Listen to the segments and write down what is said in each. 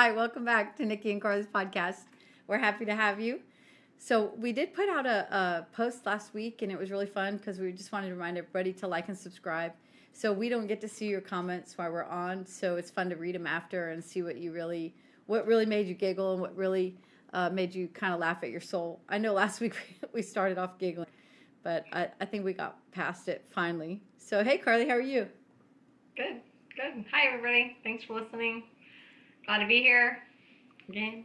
Hi, welcome back to Nikki and Carla's podcast. We're happy to have you. So we did put out a post last week, and it was really fun because we just wanted to remind everybody to like and subscribe. So we don't get to see your comments while we're on, so it's fun to read them after and see what really made you giggle and what really made you kind of laugh at your soul. I know last week we started off giggling, but I think we got past it finally. So hey, Carly, how are you? Good. Hi, everybody. Thanks for listening. Glad to be here again.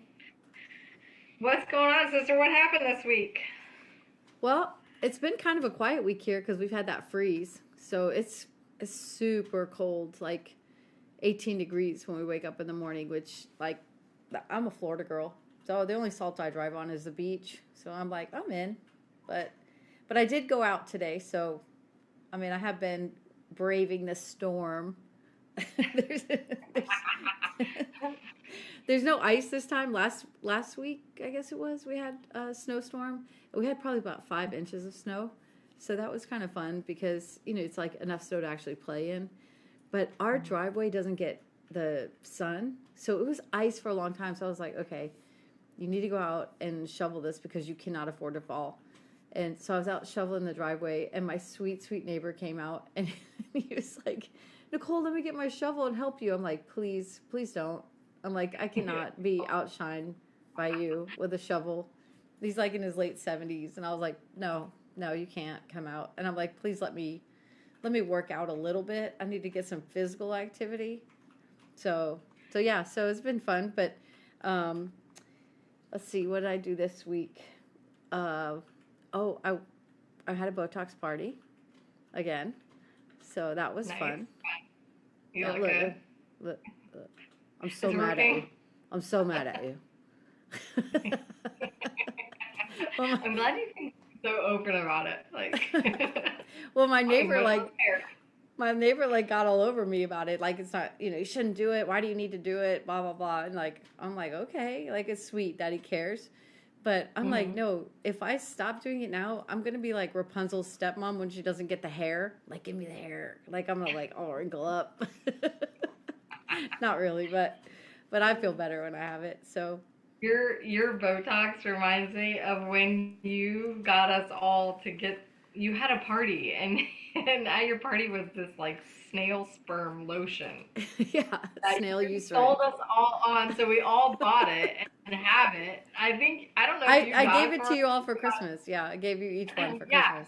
What's going on, sister? What happened this week? Well, it's been kind of a quiet week here because we've had that freeze. So it's super cold, like 18 degrees when we wake up in the morning, which, like, I'm a Florida girl. So the only salt I drive on is the beach. So I'm like, I'm in. But I did go out today. So, I mean, I have been braving the storm. There's no ice this time. Last week, I guess it was, we had a snowstorm. We had probably about 5 inches of snow. So that was kind of fun because, it's like enough snow to actually play in. But our driveway doesn't get the sun. So it was ice for a long time. So I was like, okay, you need to go out and shovel this because you cannot afford to fall. And so I was out shoveling the driveway, and my sweet, sweet neighbor came out, and he was like, Nicole, let me get my shovel and help you. I'm like, please don't. I'm like, I cannot be outshined by you with a shovel. He's like in his late 70s, and I was like, no, you can't come out. And I'm like, please let me work out a little bit. I need to get some physical activity. So it's been fun. But let's see, what did I do this week? I had a Botox party again, so that was Nice. fun. You look good. Look. I'm so mad at you. I'm so mad at you. I'm glad you can be so open about it. Like, well, my neighbor got all over me about it. Like, it's not, you shouldn't do it. Why do you need to do it? Blah, blah, blah. And like, I'm like, okay, like, it's sweet that he cares. But I'm like, no, if I stop doing it now, I'm going to be like Rapunzel's stepmom when she doesn't get the hair. Like, give me the hair. Like, I'm going to wrinkle up. Not really, but I feel better when I have it. So your Botox reminds me of when you got us all you had a party, and at your party was this like snail sperm lotion. Yeah, snail you eucerin. sold us all on, so we all bought it and have it. I don't know if you got I gave it for to you all for Christmas. Yeah, I gave you each one for Christmas.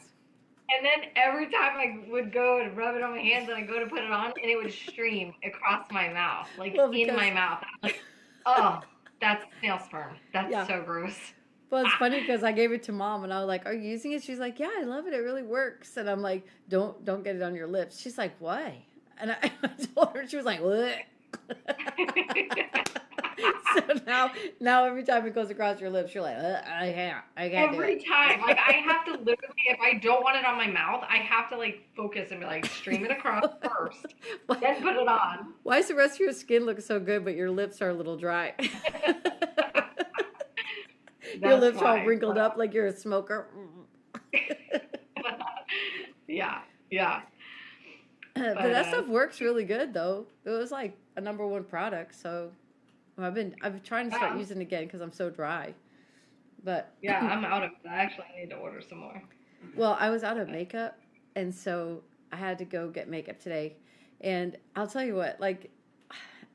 And then every time I would go and rub it on my hands and I go to put it on, and it would stream across my mouth, like in my mouth. I'm like, oh, that's snail sperm. That's so gross. Well, it's funny because I gave it to Mom, and I was like, "Are you using it?" She's like, "Yeah, I love it. It really works." And I'm like, "Don't get it on your lips." She's like, "Why?" And I told her, she was like, "What?" So now every time it goes across your lips, you're like, I can't do it. Every time. Like, I have to literally, if I don't want it on my mouth, I have to, like, focus and be like, stream it across first, then put it on. Why does the rest of your skin look so good, but your lips are a little dry? Your lips are all wrinkled up like you're a smoker. Yeah. But that stuff works really good, though. It was like a #1 product, so I've been trying to start using it again because I'm so dry. But yeah, I'm out of it. I actually need to order some more. Well, I was out of makeup, and so I had to go get makeup today. And I'll tell you what, like,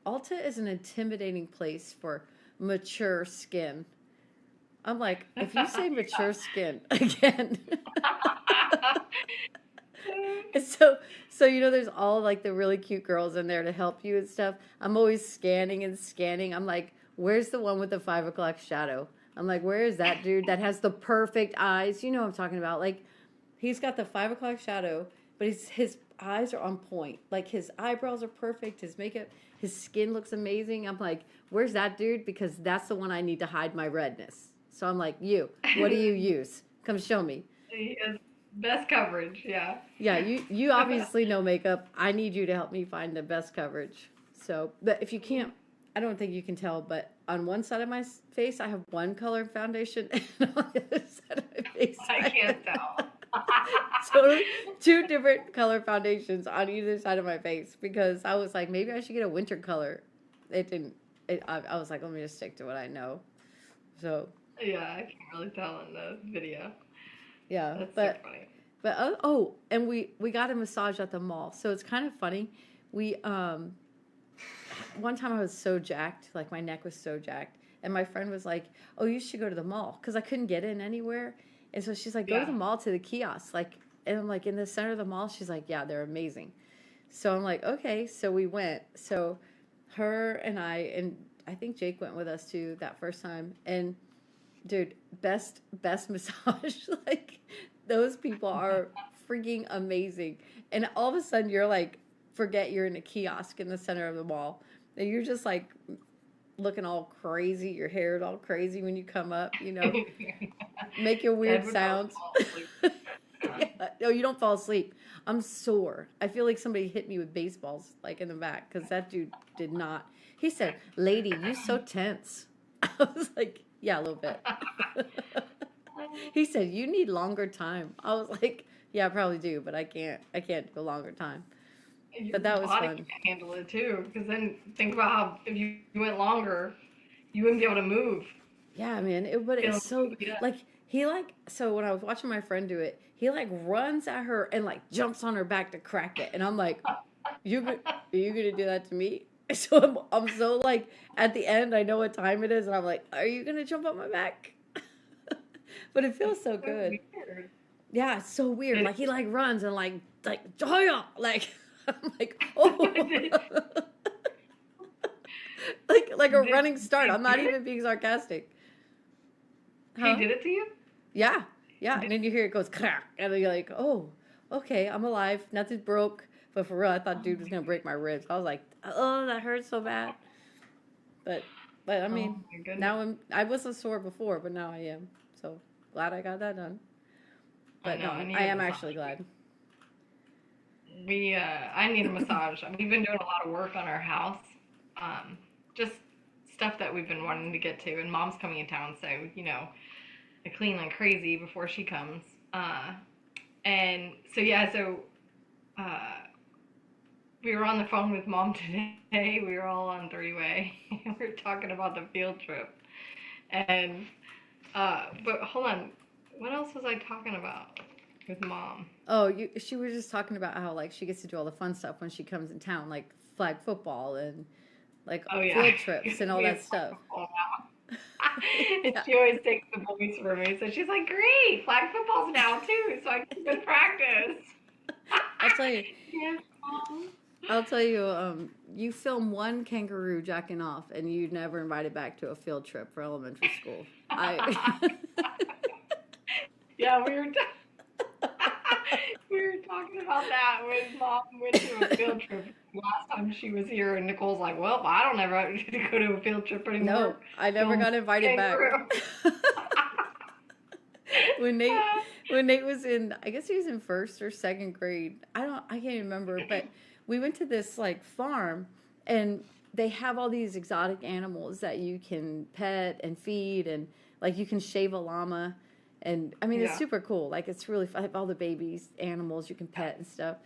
Ulta is an intimidating place for mature skin. I'm like, if you say mature skin again. So there's all like the really cute girls in there to help you and stuff. I'm always scanning. I'm like, where's the one with the 5 o'clock shadow? I'm like, where is that dude that has the perfect eyes? You know what I'm talking about. Like, he's got the 5 o'clock shadow, but his eyes are on point. Like, his eyebrows are perfect. His makeup, his skin looks amazing. I'm like, where's that dude? Because that's the one I need to hide my redness. So I'm like, what do you use? Come show me. He has best coverage, yeah. Yeah, you obviously know makeup. I need you to help me find the best coverage. So, but if you can't, I don't think you can tell, but on one side of my face, I have one color foundation, and on the other side of my face, I can't tell. Totally 2 different color foundations on either side of my face because I was like, maybe I should get a winter color. It I was like, let me just stick to what I know. So Yeah, I can't really tell in the video. yeah, That's so funny. But oh, and we got a massage at the mall, so it's kind of funny. We one time I was so jacked, like my neck was so jacked, and my friend was like, "Oh, you should go to the mall," because I couldn't get in anywhere, and so she's like, "Go to the mall to the kiosk," like, and I'm like in the center of the mall. She's like, "Yeah, they're amazing." So I'm like, "Okay," so we went. So her and I think Jake went with us too that first time, and dude, best massage. Like those people are freaking amazing. And all of a sudden you're like, forget you're in a kiosk in the center of the mall. And you're just like looking all crazy, your hair's all crazy when you come up, you know, making weird sounds. Yeah. No, you don't fall asleep. I'm sore. I feel like somebody hit me with baseballs like in the back because that dude did not. He said, "Lady, you so tense." I was like, "Yeah, a little bit." He said, "You need longer time." I was like, "Yeah, I probably do, but I can't go longer time." But that was fun. Your body can't handle it too, because then think about how if you went longer, you wouldn't be able to move. Yeah, man. But it's so like so when I was watching my friend do it, he like runs at her and like jumps on her back to crack it, and I'm like, are you gonna do that to me? So I'm so like at the end, I know what time it is, and I'm like, are you gonna jump on my back? But it feels so good. Weird. Yeah, it's so weird. Like he like runs and like Joya, like I'm like, oh. like a running start. I'm not even being sarcastic. Huh? He did it to you? Yeah. And then you hear it goes crack, and you're like, oh, okay, I'm alive. Nothing's broke. But for real, I thought dude was gonna break my ribs. I was like, oh, that hurts so bad. But I mean, now I wasn't sore before, but now I am. So glad I got that done. But no, I am actually glad. I need a massage. We've been doing a lot of work on our house. Just stuff that we've been wanting to get to, and Mom's coming in town, so you know, I clean like crazy before she comes. And so we were on the phone with Mom today. We were all on three-way. We were talking about the field trip, and but hold on, what else was I talking about with Mom? Oh, she was just talking about how like she gets to do all the fun stuff when she comes in town, like flag football and like field trips and all that stuff. And she always takes the boys for me, so she's like, "Great, flag football's now too, so I can go practice." I'll tell you. Yes, Mom. I'll tell you. You film one kangaroo jacking off, and you never invited back to a field trip for elementary school. Yeah, we were talking about that when Mom went to a field trip last time she was here, and Nicole's like, "Well, I don't ever get to go to a field trip anymore." No, I never got invited back. When Nate was in, I guess he was in first or second grade. I can't even remember, but we went to this like farm, and they have all these exotic animals that you can pet and feed, and like you can shave a llama. And I mean, it's super cool. Like, it's really fun. All the babies, animals you can pet and stuff.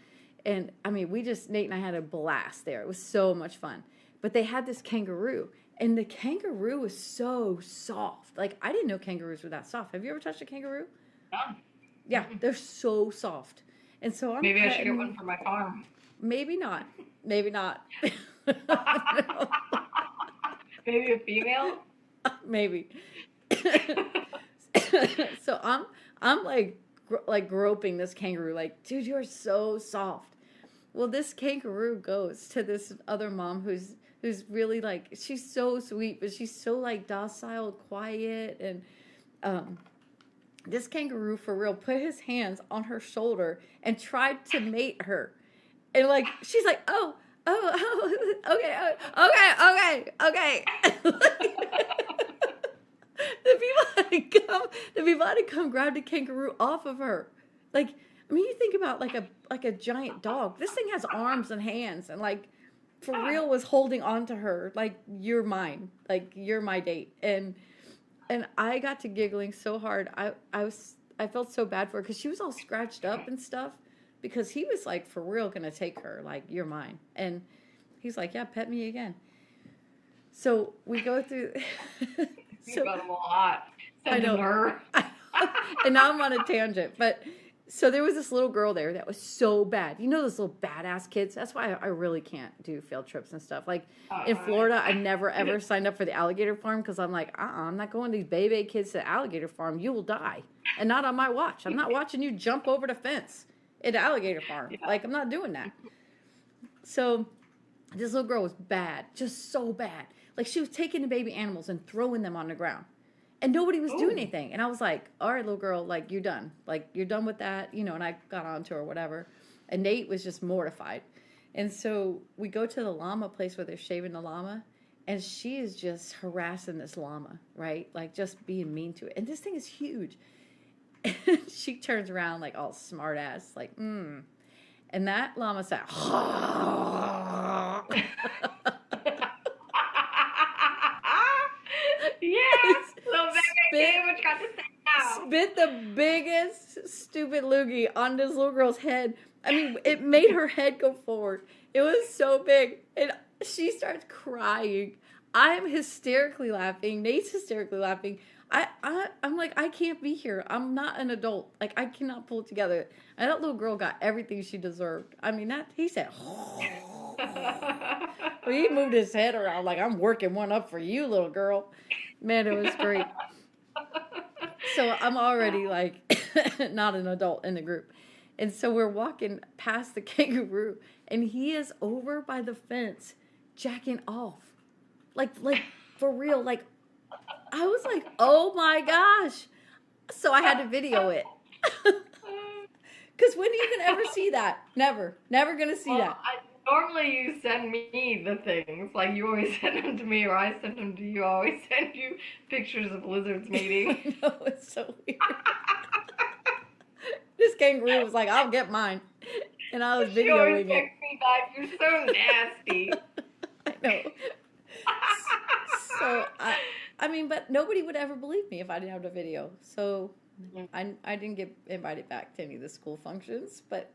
And I mean, Nate and I had a blast there. It was so much fun. But they had this kangaroo, and the kangaroo was so soft. Like, I didn't know kangaroos were that soft. Have you ever touched a kangaroo? Yeah, they're so soft. And so maybe I should get one for my farm. Maybe not. Maybe not. Maybe a female? Maybe. So I'm like groping this kangaroo, like, dude, you're so soft. Well, this kangaroo goes to this other mom who's really like, she's so sweet, but she's so like docile, quiet, and this kangaroo for real put his hands on her shoulder and tried to mate her, and like she's like, oh, okay. The people had to come grab the kangaroo off of her. Like, I mean, you think about like a giant dog. This thing has arms and hands, and like for real was holding on to her like, you're mine, like you're my date. And I got to giggling so hard. I felt so bad for her because she was all scratched up and stuff, because he was like for real gonna take her, like, you're mine. And he's like, yeah, pet me again. So we go through. You got them a lot. I know. Her. And now I'm on a tangent, but so there was this little girl there that was so bad. You know those little badass kids? That's why I really can't do field trips and stuff. Like in Florida, I never ever signed up for the alligator farm because I'm like, I'm not going to these baby kids to the alligator farm. You will die. And not on my watch. I'm not watching you jump over the fence at the alligator farm. Yeah. Like, I'm not doing that. So this little girl was bad, just so bad. Like, she was taking the baby animals and throwing them on the ground. And nobody was doing anything. And I was like, all right, little girl, like, you're done. Like, you're done with that, you know, and I got on to her or whatever. And Nate was just mortified. And so we go to the llama place where they're shaving the llama. And she is just harassing this llama, right? Like, just being mean to it. And this thing is huge. And she turns around, like, all smart ass, like, And that llama said, yes, spit the biggest stupid loogie on this little girl's head. I mean, it made her head go forward. It was so big. And she starts crying. I'm hysterically laughing. Nate's hysterically laughing. I'm like, I can't be here. I'm not an adult. Like, I cannot pull it together. And that little girl got everything she deserved. I mean, he said, well, he moved his head around like, I'm working one up for you, little girl. Man, it was great. So I'm already like not an adult in the group. And so we're walking past the kangaroo and he is over by the fence jacking off. Like for real. Like, I was like, oh my gosh. So I had to video it. Because when are you going to ever see that? Never going to see that. Normally you send me the things. Like, you always send them to me, or I send them to you. I always send you pictures of lizards mating. I know, it's so weird. This kangaroo was like, I'll get mine. And I was videoing it. She always texts me back, you're so nasty. I know. So, I mean, but nobody would ever believe me if I didn't have the video. So, I didn't get invited back to any of the school functions, but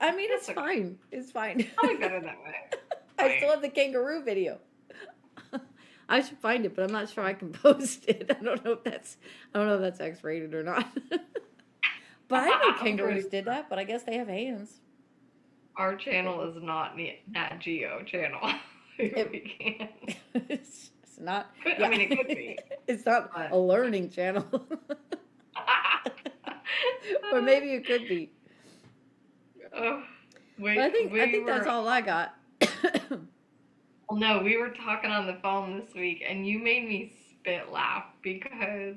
I mean, it's fine. It's fine. I like better that way. I still have the kangaroo video. I should find it, but I'm not sure I can post it. I don't know if that's X-rated or not. But I know kangaroos did that, but I guess they have hands. Our channel is not Nat Geo channel. We can't. It's not. I mean, it could be. It's not a learning channel. Or maybe it could be. But I think that's all I got. Well, no, we were talking on the phone this week, and you made me spit laugh because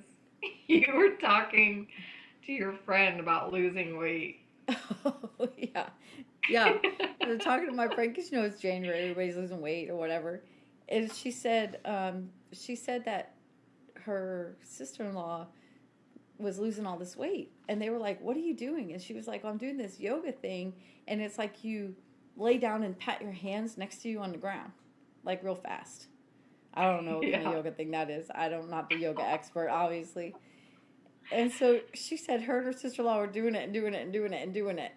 you were talking to your friend about losing weight. Oh, yeah. Yeah. I was talking to my friend because, you know, it's January, everybody's losing weight or whatever. And she said that her sister-in-law was losing all this weight. And they were like, what are you doing? And she was like, well, I'm doing this yoga thing. And it's like you lay down and pat your hands next to you on the ground, like real fast. I don't know what kind of yoga thing that is. I'm not the yoga expert, obviously. And so she said her and her sister-in-law were doing it and doing it and doing it and doing it.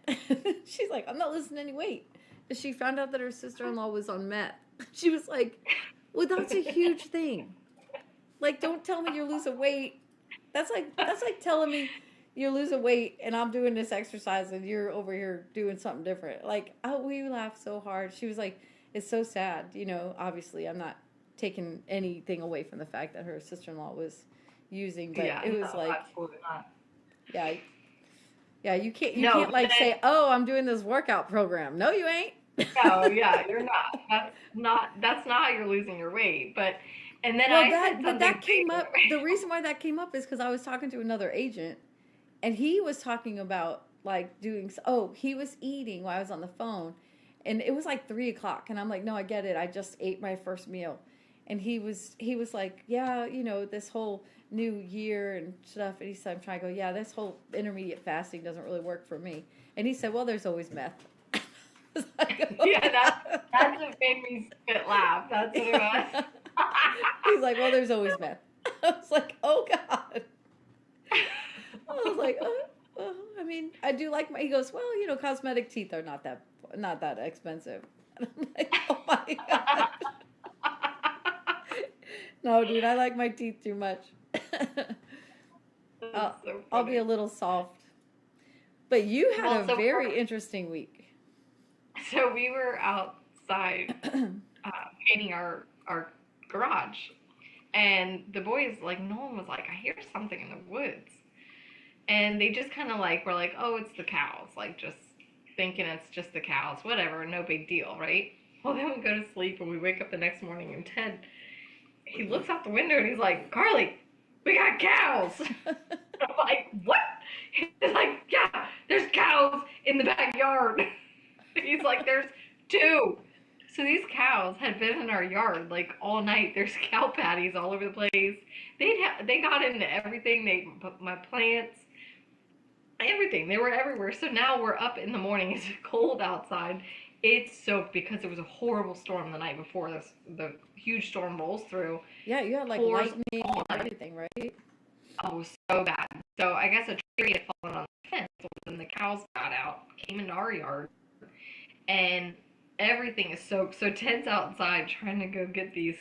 She's like, I'm not losing any weight. And she found out that her sister-in-law was on meth. She was like, well, that's a huge thing. Like, don't tell me you're losing weight. That's like telling me you're losing weight and I'm doing this exercise and you're over here doing something different. Like, we laughed so hard. She was like, it's so sad. You know, obviously I'm not taking anything away from the fact that her sister-in-law was using, but it was like, absolutely not. Yeah, you can't like say, oh, I'm doing this workout program. No, you ain't. No, yeah, you're not. That's not how you're losing your weight. But and then that came up. The reason why that came up is because I was talking to another agent, and he was talking about like doing. Oh, he was eating while I was on the phone, and it was like 3:00, and I'm like, no, I get it. I just ate my first meal, and he was like, yeah, you know, this whole new year and stuff. And he said, I'm trying to go, yeah, this whole intermediate fasting doesn't really work for me. And he said, well, there's always meth. Like, oh. Yeah, that's what made me spit laugh. That's what it was. He's like, well, there's always meth. I was like, oh God. I was like, I mean, I do like he goes, well, you know, cosmetic teeth are not that expensive. And I'm like, oh my God. No, dude, I like my teeth too much. I'll be a little soft. But you had a very interesting week. So we were outside painting our garage. And the boys, like, Nolan was like, I hear something in the woods. And they just kind of like, were like, oh, it's the cows. Like, just thinking it's just the cows. Whatever, no big deal, right? Well, then we go to sleep and we wake up the next morning and Ted, he looks out the window and he's like, Carly, we got cows. I'm like, what? He's like, yeah, there's cows in the backyard. He's like, there's 2. So these cows had been in our yard like all night. There's cow patties all over the place. They got into everything. My plants, everything. They were everywhere. So now we're up in the morning. It's cold outside. It's soaked because it was a horrible storm the night before the huge storm rolls through. Yeah, you had like lightning and everything, right? Oh, so bad. So I guess a tree had fallen on the fence and the cows got out, came into our yard, and everything is soaked. So Ted's outside trying to go get these.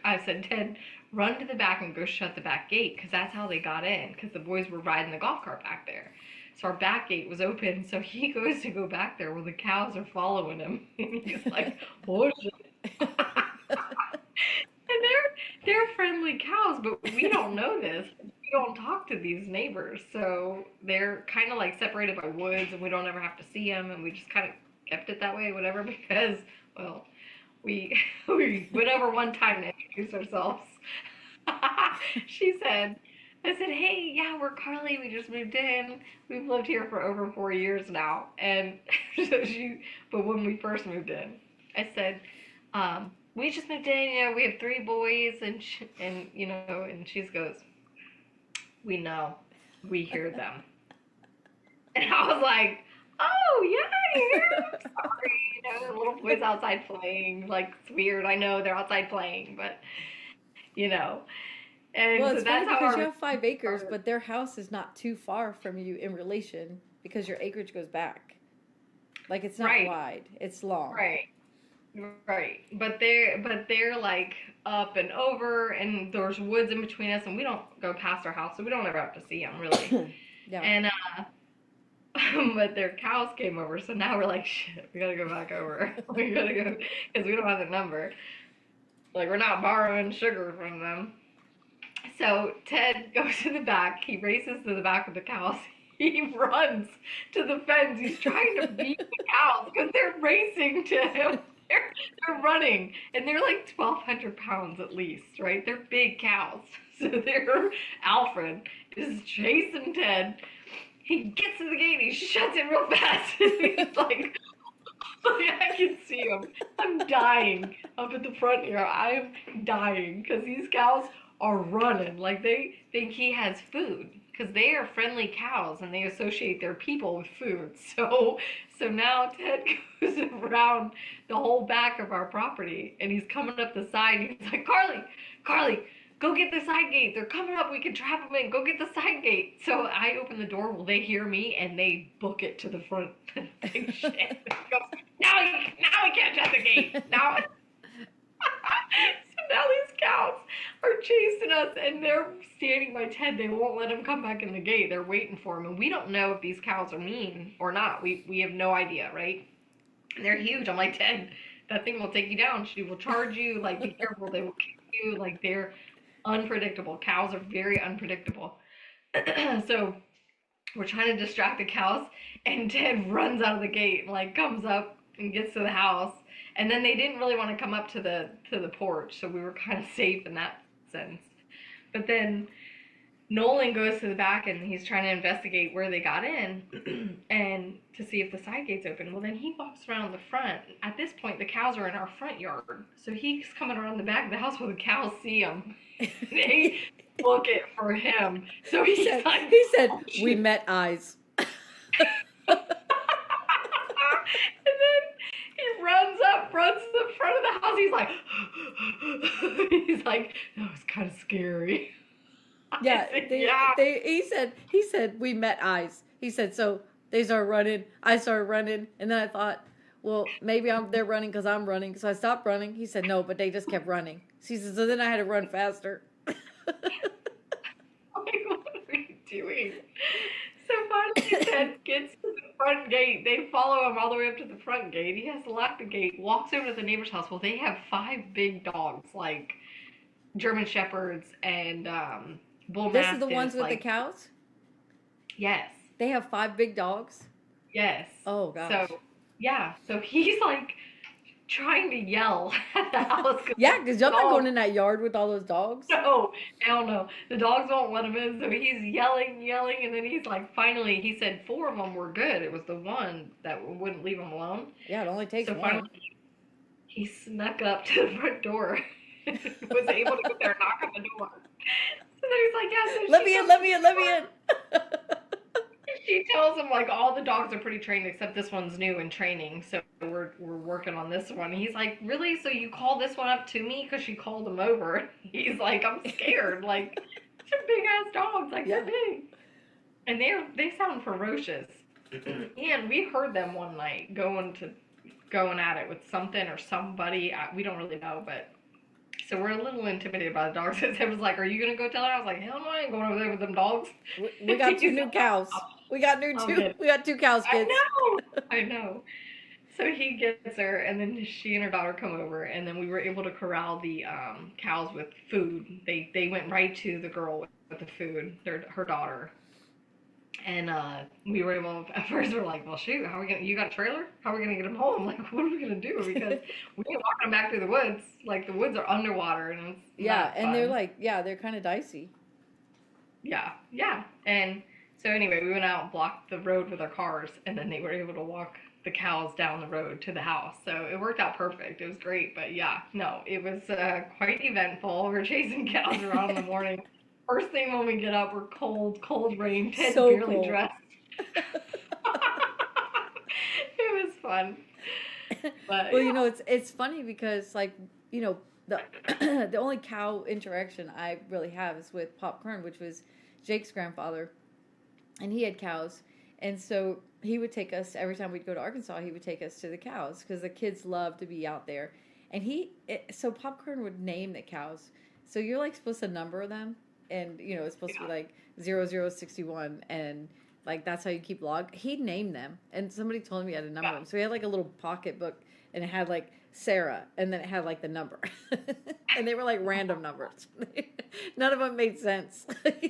I said, Ted, run to the back and go shut the back gate, because that's how they got in, because the boys were riding the golf cart back there. So our back gate was open, so he goes to go back there where the cows are following him. And he's like, oh shit. And they're friendly cows, but we don't know this. We don't talk to these neighbors. So they're kind of like separated by woods, and we don't ever have to see them, and we just kind of kept it that way, whatever, because, well, we went over one time to introduce ourselves. I said, hey, yeah, we're Carly. We just moved in. We've lived here for over 4 years now. And but when we first moved in, I said, we just moved in, we have 3 boys, and she goes, we know, we hear them. And I was like, oh, yeah, I hear them. Sorry, the little boys outside playing. Like, it's weird. I know they're outside playing, but, And well, it's funny because you have 5 acres, but their house is not too far from you in relation, because your acreage goes back. Like, it's not wide; it's long. Right. But they're like up and over, and there's woods in between us, and we don't go past our house, so we don't ever have to see them really. Yeah. And but their cows came over, so now we're like, shit, we gotta go back over. We gotta go because we don't have the number. Like, we're not borrowing sugar from them. So Ted goes to the back. He races to the back of the cows. He runs to the fence. He's trying to beat the cows because they're racing to him. They're running, and they're like 1,200 pounds at least, right? They're big cows. So Alfred is chasing Ted. He gets to the gate. He shuts it real fast. He's like, I can see him. I'm dying up at the front here. I'm dying because these cows are running like they think he has food, because they are friendly cows and they associate their people with food. So now Ted goes around the whole back of our property, and he's coming up the side, and he's like, Carly, go get the side gate. They're coming up. We can trap them in. Go get the side gate. So I open the door. Well, they hear me, and they book it to the front. Big shit. Now we can't shut the gate. Now. So now these cows are chasing us, and they're standing by Ted. They won't let him come back in the gate. They're waiting for him, and we don't know if these cows are mean or not. We have no idea, right? And they're huge. I'm like, Ted, that thing will take you down. She will charge you. Like, be careful. They will kick you. Like, they're unpredictable. Cows are very unpredictable. So we're trying to distract the cows, and Ted runs out of the gate and, like, comes up and gets to the house. And then they didn't really want to come up to the porch, so we were kind of safe in that sense. But then Nolan goes to the back, and he's trying to investigate where they got in and to see if the side gate's open. Well, then he walks around the front. At this point, the cows are in our front yard. So he's coming around the back of the house where the cows see him. They book it for him. So he said, we met eyes. Runs to the front of the house. He's like, that was kind of scary. Yeah, he said we met eyes. He said, so they started running. I started running, and then I thought, well, maybe they're running because I'm running. So I stopped running. He said, no, but they just kept running. She says, so then I had to run faster. Like, what are you doing? So finally, Ted gets to the front gate. They follow him all the way up to the front gate. He has to lock the gate, walks over to the neighbor's house. Well, they have 5 big dogs, like German Shepherds and Bull This Mastiffs. is the ones with like, the cows? Yes. They have 5 big dogs? Yes. Oh, gosh. So, yeah. So he's like trying to yell at the house. Yeah, because y'all not going in that yard with all those dogs. No, hell no. The dogs won't let him in, so he's yelling, and then he's like, finally, he said 4 of them were good. It was the one that wouldn't leave him alone. Yeah, it only takes so one. Finally, he snuck up to the front door and was able to go there and knock on the door. So then he's like, yeah, so let me in. She tells him, like, all the dogs are pretty trained except this one's new in training, so we're working on this one. And he's like, really? So you called this one up to me? Because she called him over. He's like, I'm scared. Like, they're big-ass dogs. Like, they're big. And they sound ferocious. And we heard them one night going at it with something or somebody. We don't really know, but... So we're a little intimidated by the dogs. It was like, are you going to go tell her? I was like, hell no, I ain't going over there with them dogs. We got 2 new cows. We got 2 cows, kids. I know. So he gets her, and then she and her daughter come over, and then we were able to corral the cows with food. They went right to the girl with the food, her daughter. And we were able, at first we're like, well, shoot, how are we going to, you got a trailer? How are we going to get them home? Like, what are we going to do? Because we ain't walking them back through the woods. Like, the woods are underwater, and it's not and fun. they're like, they're kind of dicey. Yeah. And so anyway, we went out and blocked the road with our cars, and then they were able to walk the cows down the road to the house. So it worked out perfect. It was great. But yeah, no, it was quite eventful. We were chasing cows around in the morning. First thing when we get up, we're cold rain. Ted's so barely cold. dressed. It was fun. But, well, yeah. It's funny because, like, the the only cow interaction I really have is with Pop Kern, which was Jake's grandfather, and he had cows, and so he would take us every time we'd go to Arkansas. He would take us to the cows because the kids love to be out there, and so Pop Kern would name the cows. So you're like supposed to number them. And, it's supposed to be like 0061, and like that's how you keep log. He'd name them, and somebody told him he had to number them. So he had like a little pocket book, and it had like Sarah, and then it had like the number, and they were like random numbers. None of them made sense.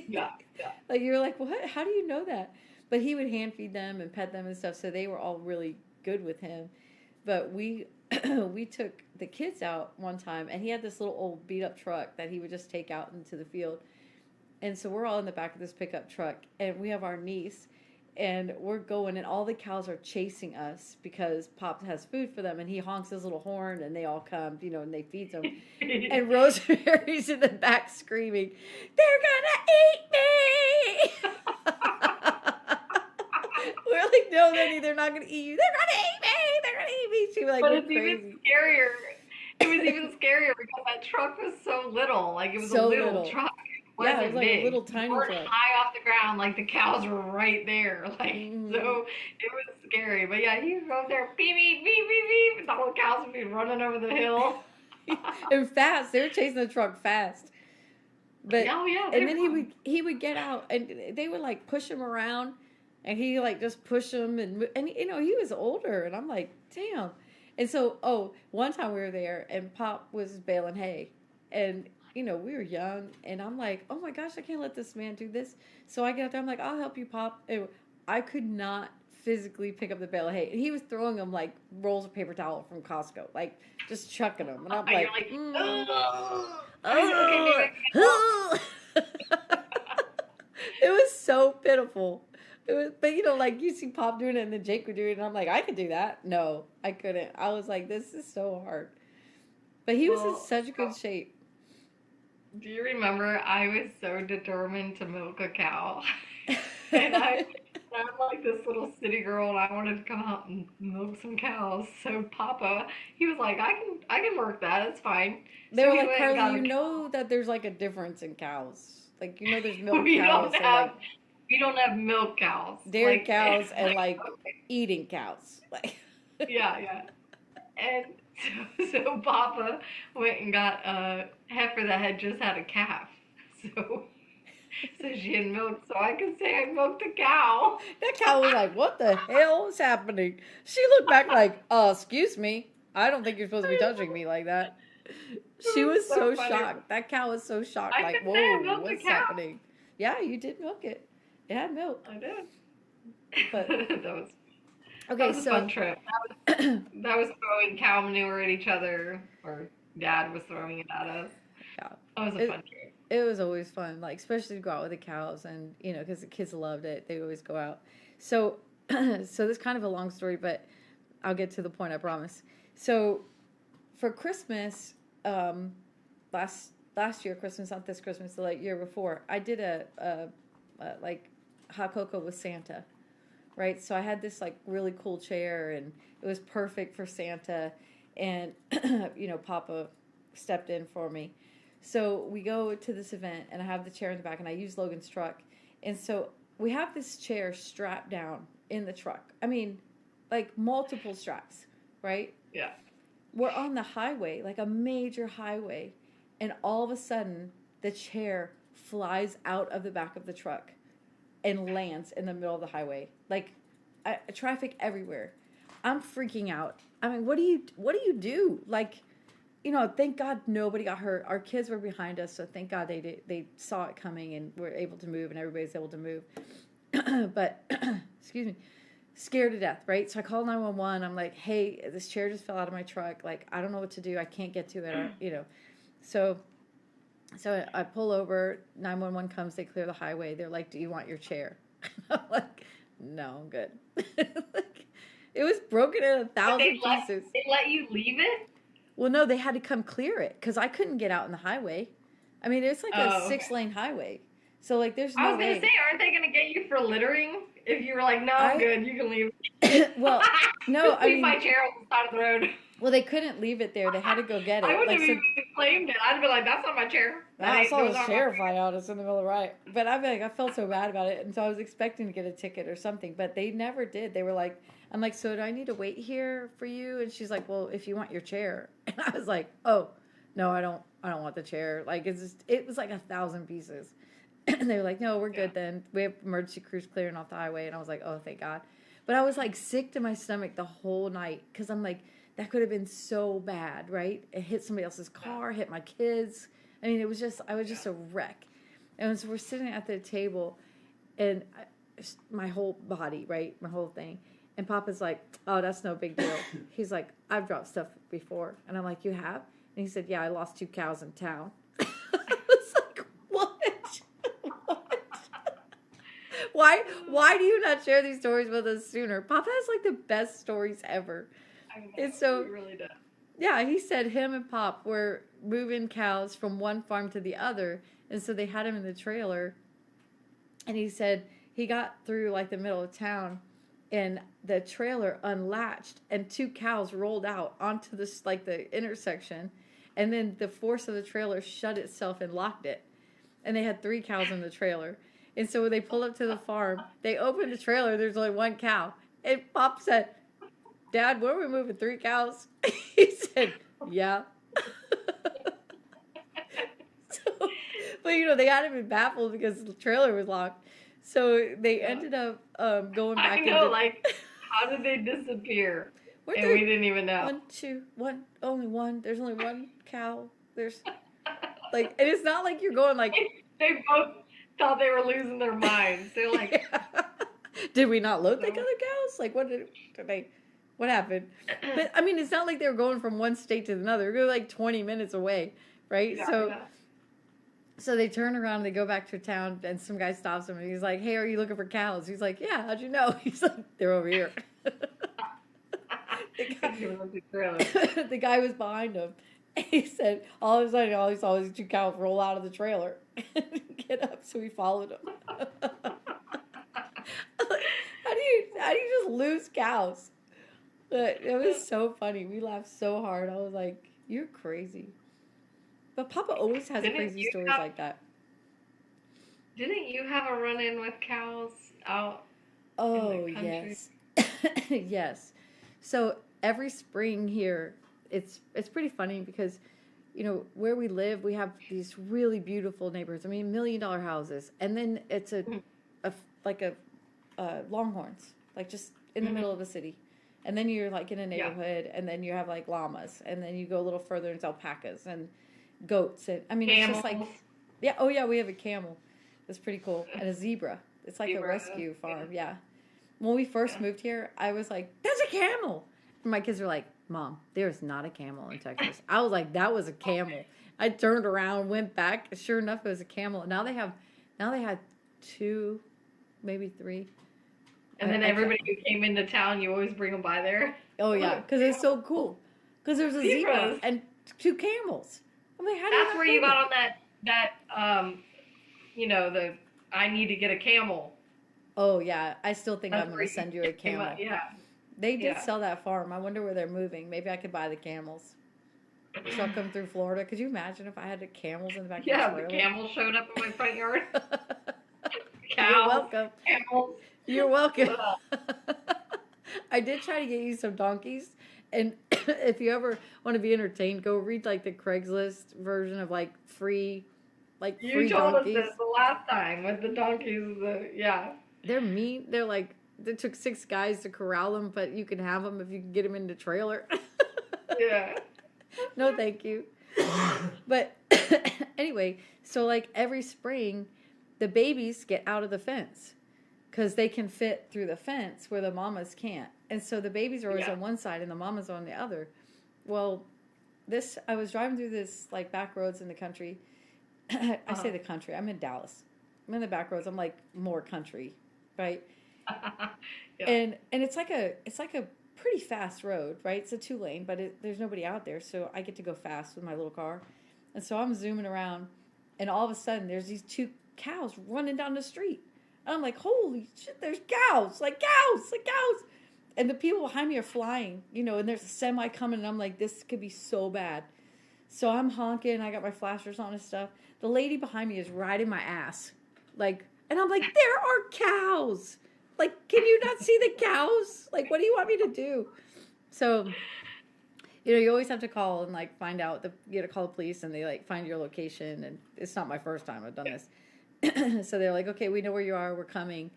Yeah. Like you were like, what? How do you know that? But he would hand feed them and pet them and stuff, so they were all really good with him. But we took the kids out one time, and he had this little old beat up truck that he would just take out into the field. And so we're all in the back of this pickup truck, and we have our niece, and we're going, and all the cows are chasing us because Pop has food for them, and he honks his little horn, and they all come, and they feed them. And Rosemary's in the back screaming, "They're gonna eat me!" We're like, "No, Lenny, they're not gonna eat you. They're gonna eat me! They're gonna eat me!" She was like, but it's crazy. Even scarier. It was even scarier because that truck was so little. Like, it was so a little truck. It was like big. a little tiny truck. High off the ground, like the cows were right there. Like, so it was scary. But yeah, he was over there, beep, beep, beep, beep, beep, and the whole cows would be running over the hill. And fast. They were chasing the truck fast. But and then he would get out, and they would like push him around, and he like just push him, and he was older, and I'm like, damn. And so one time we were there, and Pop was baling hay, and we were young, and I'm like, oh my gosh, I can't let this man do this. So I get out there, I'm like, I'll help you, Pop. And I could not physically pick up the bale of hay. And he was throwing them like rolls of paper towel from Costco, like just chucking them. And I'm like, It was so pitiful. It was, but like you see Pop doing it, and then Jake would do it, and I'm like, I could do that. No, I couldn't. I was like, this is so hard. But he was in such good shape. Do you remember I was so determined to milk a cow? And I'm like this little city girl, and I wanted to come out and milk some cows. So Papa, he was like, I can work that. It's fine. They were like, Carly, that there's like a difference in cows. Like, there's milk cows. We don't have milk cows. Dairy cows and like eating cows. Like yeah. And So Papa went and got a heifer that had just had a calf. So so she had milk, so I could say I milked a cow. That cow was like, what the hell is happening? She looked back like, excuse me. I don't think you're supposed to be touching me like that. She was so funny. shocked. That cow was so shocked. I Like, could say I whoa, milked a what's cow. happening? Yeah, you did milk it. It had milk. I did. But that was okay, a fun trip. That was throwing cow manure at each other, or Dad was throwing it at us. yeah, That was a fun trip. it was always fun, like especially to go out with the cows, and because the kids loved it, they always go out. So, so this is kind of a long story, but I'll get to the point, I promise. So, for Christmas, last year Christmas, not this Christmas, the like year before, I did a like hot cocoa with Santa, right? So I had this like really cool chair, and it was perfect for Santa, and Papa stepped in for me. So we go to this event, and I have the chair in the back, and I use Logan's truck, and so we have this chair strapped down in the truck. I mean, like multiple straps, right? Yeah. We're on the highway, like a major highway, and all of a sudden the chair flies out of the back of the truck and lands in the middle of the highway. Like traffic everywhere. I'm freaking out. I mean, what do you do? Like, thank God nobody got hurt. Our kids were behind us, so thank God they saw it coming and were able to move, and everybody's able to move. But excuse me. Scared to death, right? So I called 911. I'm like, hey, this chair just fell out of my truck. Like, I don't know what to do. I can't get to it. So I pull over. 911 comes. They clear the highway. They're like, do you want your chair? I'm like, no, I'm good. Like, it was broken in 1,000 pieces. They let you leave it? Well, no, they had to come clear it because I couldn't get out in the highway. I mean, it's like a 6-lane highway. So, like, there's no way. I was going to say, aren't they going to get you for littering? If you were like, no, I'm good, you can leave. Well, no, leave my chair on the side of the road. Well, they couldn't leave it there. They had to go get it. I wouldn't have even claimed it. I'd be like, that's not my chair. I saw the chair fly out. It's in the middle of the right. But I felt so bad about it. And so I was expecting to get a ticket or something. But they never did. They were like, I'm like, so do I need to wait here for you? And she's like, well, if you want your chair. And I was like, oh, no, I don't want the chair. Like, it was like 1,000 pieces. And they were like, no, we're good then. We have emergency crews clearing off the highway. And I was like, oh, thank God. But I was like sick to my stomach the whole night because I'm like, that could have been so bad, right? It hit somebody else's car, hit my kids. I mean, I was just a wreck. And so we're sitting at the table, and my whole body, right? My whole thing. And Papa's like, oh, that's no big deal. He's like, I've dropped stuff before. And I'm like, you have? And he said, yeah, I lost 2 cows in town. I was like, what? Why do you not share these stories with us sooner? Papa has like the best stories ever. I know, and so he really does. Yeah, he said him and Pop were moving cows from one farm to the other, and so they had him in the trailer. And he said he got through like the middle of town, and the trailer unlatched, and 2 cows rolled out onto this like the intersection, and then the force of the trailer shut itself and locked it. And they had 3 cows in the trailer. And so when they pulled up to the farm, they opened the trailer, there's only 1 cow. And Pop said, Dad, were we moving 3 cows? He said, yeah. But they had him baffled because the trailer was locked. So they ended up going back. I know, like, how did they disappear? We didn't even know. 1, 2, 1, only 1. There's only 1 cow. There's like, and it's not like you're going like. They both thought they were losing their minds. They're like, yeah. Did we not load the other cows? Like, what happened? But I mean, it's not like they were going from one state to another. They were like 20 minutes away, right? Yeah, so they turn around and they go back to town, and some guy stops him and he's like, hey, are you looking for cows? He's like, yeah, how'd you know? He's like, they're over here. The guy was behind him. And he said, all of a sudden, all he saw was 2 cows roll out of the trailer and get up, so he followed him. How do you just lose cows? But it was so funny. We laughed so hard. I was like, you're crazy. But Papa always has crazy stories like that. Didn't you have a run-in with cows out in the country? Yes. Yes. So every spring here, it's pretty funny because, where we live, we have these really beautiful neighborhoods. I mean, $1 million houses, and then it's like a Longhorns, like just in the middle of a city, and then you're like in a neighborhood, and then you have like llamas, and then you go a little further and it's alpacas and goats, and I mean Camels. it's just like, yeah, oh yeah, we have a camel, that's pretty cool, and a zebra. It's like a rescue farm, yeah. When we first moved here, I was like, "That's a camel." And my kids were like, "Mom, there's not a camel in Texas." I was like, "That was a camel." I turned around, went back. Sure enough, it was a camel. Now they had 2, maybe 3. And then everybody who came into town, you always bring them by there. Oh yeah, because it's so cool. Because there's a zebra and 2 camels. I'm like, that's where you got on that the I need to get a camel. Oh yeah, I still think I'm going to send you a camel. Yeah. They did sell that farm. I wonder where they're moving. Maybe I could buy the camels. Truck them through Florida. Could you imagine if I had the camels in the back of the trailer? Yeah, the camels showed up in my front yard. Cows, you're welcome. Camels. You're welcome. I did try to get you some donkeys. And if you ever want to be entertained, go read like the Craigslist version of like free donkeys. You told us this the last time with the donkeys. They're mean. They're like, it took 6 guys to corral them, but you can have them if you can get them in the trailer. Yeah. No, thank you. But anyway, so like every spring, the babies get out of the fence because they can fit through the fence where the mamas can't. And so the babies are always on one side and the mamas on the other. Well, I was driving through this like back roads in the country. I say the country. I'm in Dallas. I'm in the back roads. I'm like more country, right? Yeah. And it's like a pretty fast road, right? It's a 2-lane, but there's nobody out there, so I get to go fast with my little car. And so I'm zooming around, and all of a sudden there's these 2 cows running down the street. And I'm like, holy shit, there's cows, like cows, like cows. And the people behind me are flying, and there's a semi coming, and I'm like, this could be so bad. So I'm honking, I got my flashers on and stuff. The lady behind me is riding my ass. And I'm like, there are cows. Like, can you not see the cows? Like, what do you want me to do? So, you always have to call and, like, find out. You got to call the police, and they, like, find your location. And it's not my first time I've done this. So they're like, okay, we know where you are. We're coming.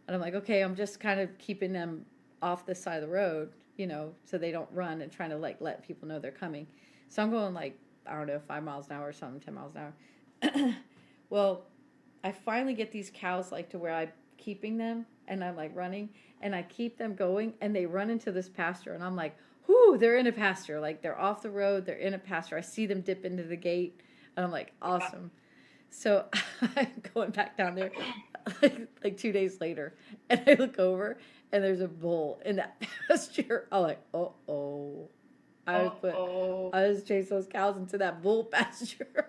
And I'm like, okay, I'm just kind of keeping them off this side of the road, so they don't run and trying to, like, let people know they're coming. So I'm going, like, I don't know, 5 miles an hour or something, 10 miles an hour. Well, I finally get these cows, like, to where I'm keeping them. And I'm like running and I keep them going and they run into this pasture and I'm like, whoo, they're in a pasture. Like they're off the road. They're in a pasture. I see them dip into the gate and I'm like, awesome. So I'm going back down there like 2 days later and I look over and there's a bull in that pasture. I'm like, uh-oh. I was chasing those cows into that bull pasture.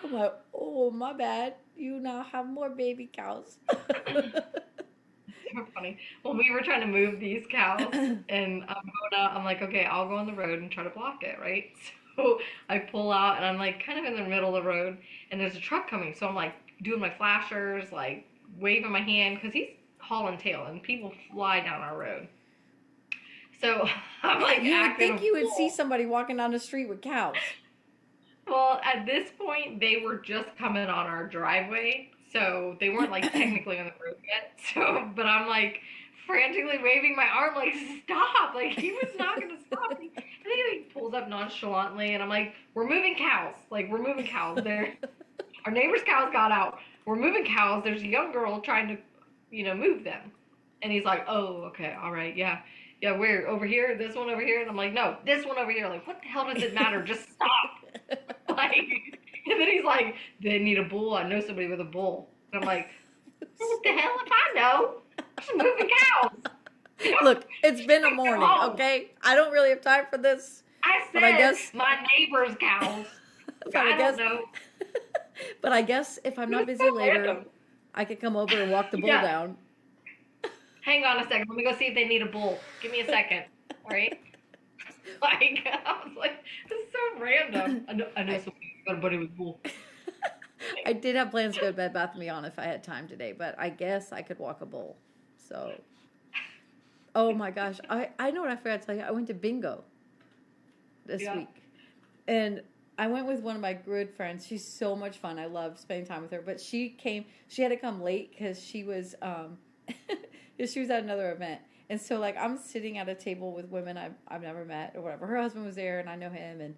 I'm like, oh, my bad. You now have more baby cows. Super funny. Well, we were trying to move these cows, and I'm like, okay, I'll go on the road and try to block it, right? So I pull out, and I'm like kind of in the middle of the road, and there's a truck coming. So I'm like doing my flashers, like waving my hand, because he's hauling tail, and people fly down our road. So I'm like, you would think you would see somebody walking down the street with cows. Well, at this point, they were just coming on our driveway, so they weren't, like, technically on the road yet. So, but I'm, like, frantically waving my arm, like, stop! Like, he was not going to stop. And then he like, pulls up nonchalantly, and I'm like, we're moving cows. Like, we're moving cows. Our neighbor's cows got out. We're moving cows. There's a young girl trying to, move them. And he's like, oh, okay, all right, yeah. Yeah, where? Over here? This one over here? And I'm like, no, this one over here. Like, what the hell does it matter? Just stop. Like, and then he's like, they need a bull. I know somebody with a bull. And I'm like, what the hell if I know? I'm just moving cows. Look, it's been a morning, okay? I don't really have time for this. I said, but I guess my neighbor's cows. I don't know. But I guess if I'm not busy later, I could come over and walk the bull down. Hang on a second. Let me go see if they need a bull. Give me a second. All right? Like, I was like, this is so random. I know somebody got a buddy with a bull. I did have plans to go to Bed Bath & Beyond if I had time today, but I guess I could walk a bull. So, Oh my gosh. I know what I forgot to tell you. I went to bingo this week. And I went with one of my good friends. She's so much fun. I love spending time with her. But she had to come late because she was she was at another event. And so like I'm sitting at a table with women I've never met or whatever. Her husband was there and I know him, and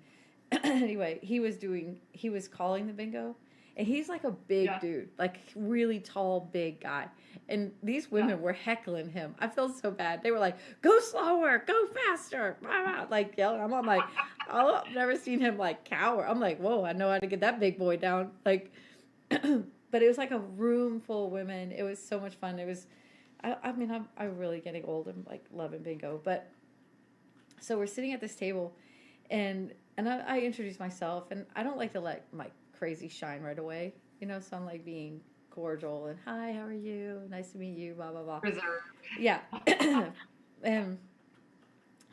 anyway, he was calling the bingo. And he's like a big dude, like really tall, big guy. And these women were heckling him. I felt so bad. They were like, go slower, go faster, like yelling. I'm like, oh, I've never seen him like cower. I'm like, whoa, I know how to get that big boy down. Like, but it was like a room full of women. It was so much fun. It was, I mean, I'm really getting old and like loving bingo. But so we're sitting at this table, and I introduced myself, and I don't like to let my crazy shine right away, so I'm like being cordial and hi, how are you, nice to meet you, blah blah blah. Reserved. Yeah. And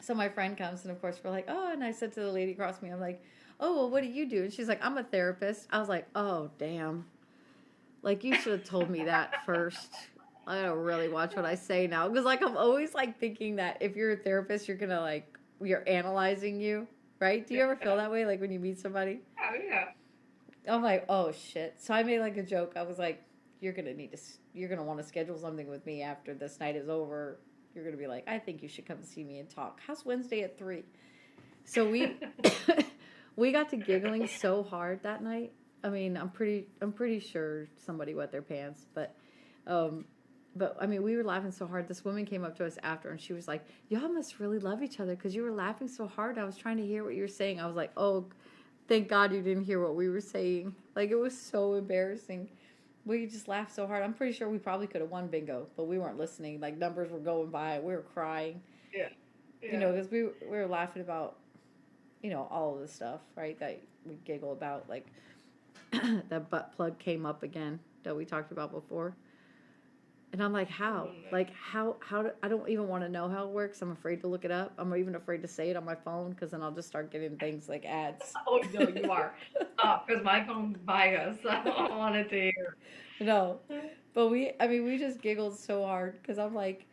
so my friend comes, and of course we're like, oh, and I said to the lady across me, I'm like, oh, well, what do you do? And she's like, I'm a therapist. I was like, oh damn, like you should have told me that first. I don't really watch what I say now, because like I'm always like thinking that if you're a therapist, you're gonna like, you're analyzing you, right? Do you ever feel that way, like when you meet somebody? Oh yeah. I'm like, oh shit. So I made like a joke. I was like, you're going to want to schedule something with me after this night is over. You're going to be like, I think you should come see me and talk. How's Wednesday at 3? So we got to giggling so hard that night. I mean, I'm pretty sure somebody wet their pants, but I mean, we were laughing so hard. This woman came up to us after, and she was like, y'all must really love each other because you were laughing so hard. I was trying to hear what you were saying. I was like, oh, thank God you didn't hear what we were saying. Like, it was so embarrassing. We just laughed so hard. I'm pretty sure we probably could have won bingo, but we weren't listening. Like, numbers were going by. We were crying. Yeah. Because we were laughing about, all of the stuff, right, that we giggle about. Like, that butt plug came up again that we talked about before. And I'm like, how? Like, how I don't even want to know how it works. I'm afraid to look it up. I'm even afraid to say it on my phone because then I'll just start getting things like ads. Oh, no, you are. Because my phone's biased. So I don't want it to hear. No. But we just giggled so hard because I'm like,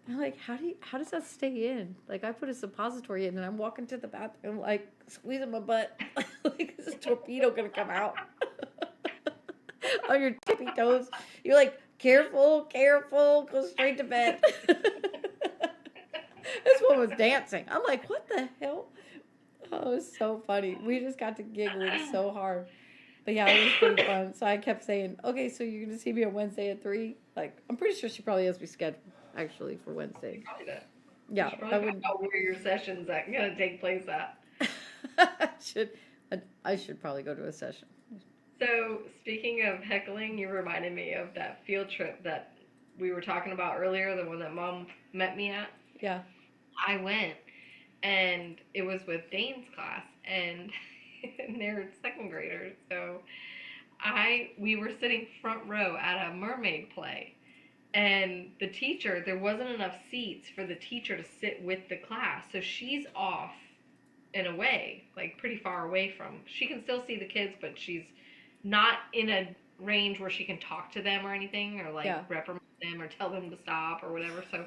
how does that stay in? Like, I put a suppository in and I'm walking to the bathroom, like, squeezing my butt. Like, is this torpedo going to come out? On your tippy toes. You're like, careful, go straight to bed. This one was dancing. I'm like, what the hell? Oh, it was so funny. We just got to giggling so hard. But yeah, it was pretty fun. So I kept saying, okay, so you're going to see me on Wednesday at 3? Like, I'm pretty sure she probably has me scheduled, actually, for Wednesday. Probably that. Yeah. I wouldn't know where your session's going to take place at. I should probably go to a session. So, speaking of heckling, you reminded me of that field trip that we were talking about earlier, the one that Mom met me at. Yeah. I went, and it was with Dane's class, and they're second graders. So, we were sitting front row at a mermaid play, and the teacher, there wasn't enough seats for the teacher to sit with the class, so she's off and away, like pretty far away from. She can still see the kids, but she's not in a range where she can talk to them or anything, or like reprimand them or tell them to stop or whatever. So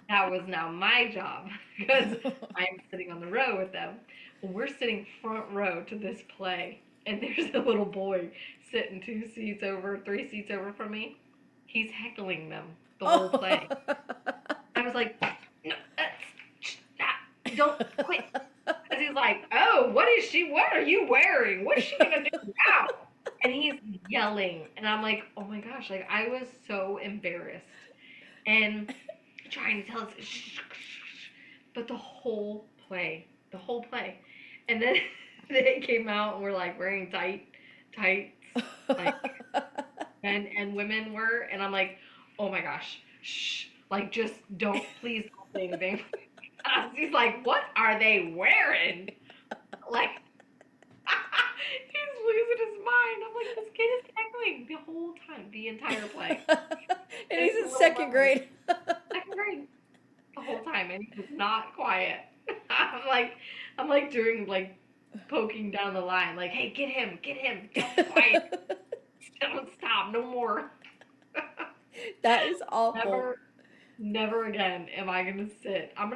that was now my job because I'm sitting on the row with them. Well, we're sitting front row to this play, and there's a little boy sitting 3 seats over from me. He's heckling them the whole play. I was like, no, don't quit. Because he's like, oh, what are you wearing? What is she going to do now? And he's yelling. And I'm like, oh my gosh, like I was so embarrassed. And trying to tell us, shh. But the whole play. And then they came out and were like wearing tights, like, and women were. And I'm like, oh my gosh, shh. Like, just please don't say anything. He's like, what are they wearing? Like, he's losing his mind. I'm like, this kid is heckling the whole time, the entire play. And he's in second grade. Second grade. The whole time, and he's not quiet. I'm like doing, like, poking down the line, like, hey, get him, don't quiet. Don't stop, no more. That is awful. Never again am I gonna sit. I'll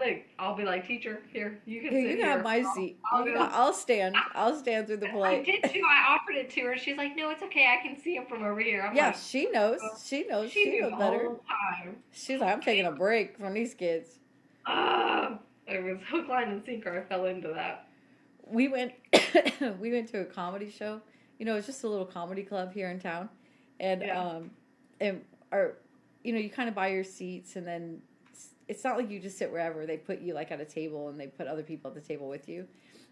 be like, teacher, here, you can Here, you sit can have here. my seat. I'll go. I'll stand. I'll stand through the I play. did too. I offered it to her. She's like, no, it's okay. I can see him from over here. I'm Yeah, like, she knows. oh, She knows. she She knew knows the better. whole time. She's like, I'm taking a break from these kids. It was hook, line, and sinker. I fell into that. We went we went to a comedy show. It's just a little comedy club here in town. And Yeah. and our you kind of buy your seats, and then it's not like you just sit wherever. They put you like at a table, and they put other people at the table with you.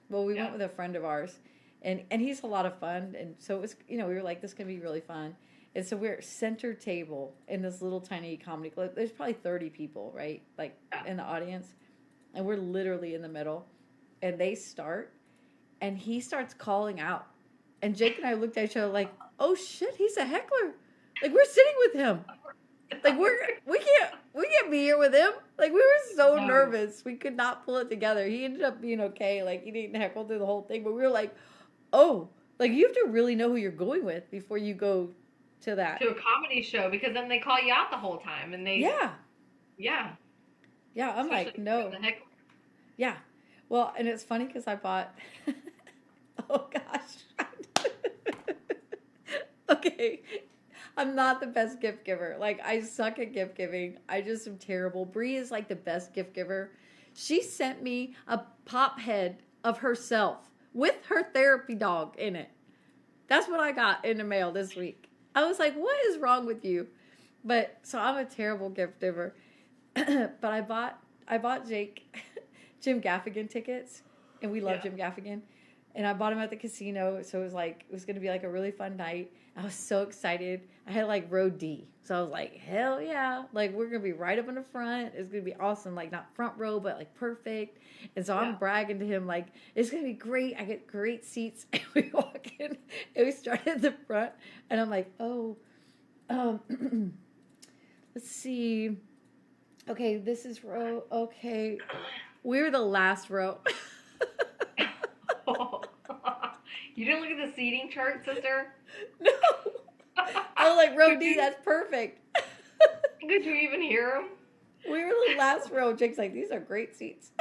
Well, we went with a friend of ours, and he's a lot of fun, and so it was, we were like, this is gonna be really fun. And so we're center table in this little tiny comedy club. There's probably 30 people, right? Like in the audience. And we're literally in the middle. And they start, and he starts calling out. And Jake and I looked at each other like, oh shit, he's a heckler. Like, we're sitting with him. Like, we can't be here with him. Like, we were so nervous. We could not pull it together. He ended up being okay. Like, he didn't heckle through the whole thing. But we were like, oh, like, you have to really know who you're going with before you go to that. To a comedy show, because then they call you out the whole time. And they... Yeah. Yeah. Yeah, I'm Especially like, no. Yeah. Well, and it's funny because I bought... Oh, gosh. Okay. I'm not the best gift giver. Like, I suck at gift giving. I just am terrible. Bree is like the best gift giver. She sent me a pop head of herself with her therapy dog in it. That's what I got in the mail this week. I was like, what is wrong with you? But so I'm a terrible gift giver. But I bought Jake Jim Gaffigan tickets, and we love Jim Gaffigan. And I bought him at the casino, so it was going to be like a really fun night. I was so excited. I had like row D, so I was like, hell yeah! Like, we're gonna be right up in the front. It's gonna be awesome. Like, not front row, but like perfect. And so I'm bragging to him like, it's gonna be great. I get great seats. And we walk in, and we start at the front, and I'm like, oh, let's see. Okay, this is row. Okay, we're the last row. You didn't look at the seating chart, sister? No. I was like, row D, that's perfect. Did you even hear him? We were the last row. Jake's like, these are great seats.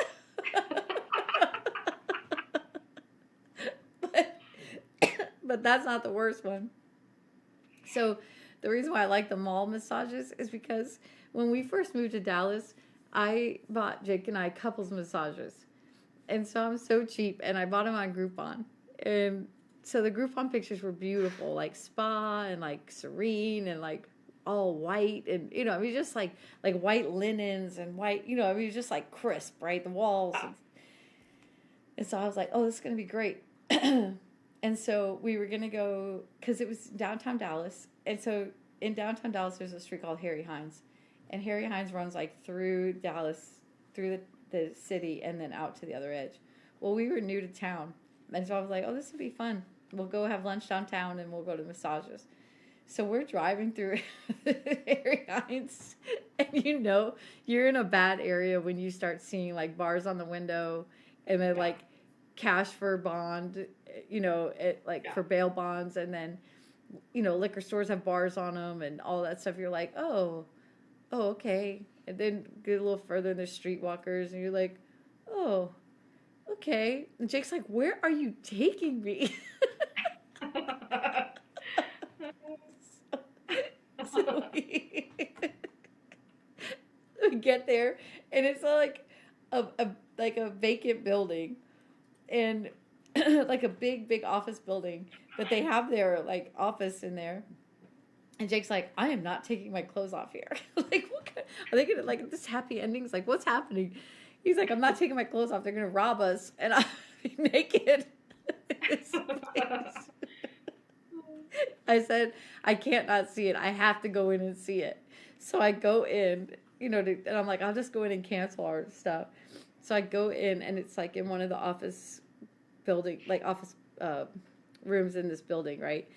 But that's not the worst one. So the reason why I like the mall massages is because when we first moved to Dallas, I bought Jake and I couples massages. And so I'm so cheap, and I bought them on Groupon. And so the Groupon pictures were beautiful, like spa and like serene and like all white, and just like white linens and white, just like crisp, right? The walls. And so I was like, oh, this is going to be great. And so we were going to go, because it was downtown Dallas. And so in downtown Dallas, there's a street called Harry Hines. And Harry Hines runs like through Dallas, through the city, and then out to the other edge. Well, we were new to town. And so I was like, oh, this would be fun. We'll go have lunch downtown, and we'll go to massages. So we're driving through Harry Hines, and you're in a bad area when you start seeing like bars on the window, and then like cash for bond, for bail bonds, and then liquor stores have bars on them and all that stuff. You're like, oh, okay. And then get a little further, and there's streetwalkers, and you're like, oh, okay. And Jake's like, where are you taking me? So we get there, and it's like a vacant building, and like a big office building, but they have their like office in there. And Jake's like, I am not taking my clothes off here. Like, what kind, are they gonna, like, this happy ending's like, what's happening? He's like, I'm not taking my clothes off. They're gonna rob us, and I'll be naked. I said, I can't not see it. I have to go in and see it. So I go in, and I'm like, I'll just go in and cancel our stuff. So I go in, and it's like in one of the office building, like office rooms in this building, right?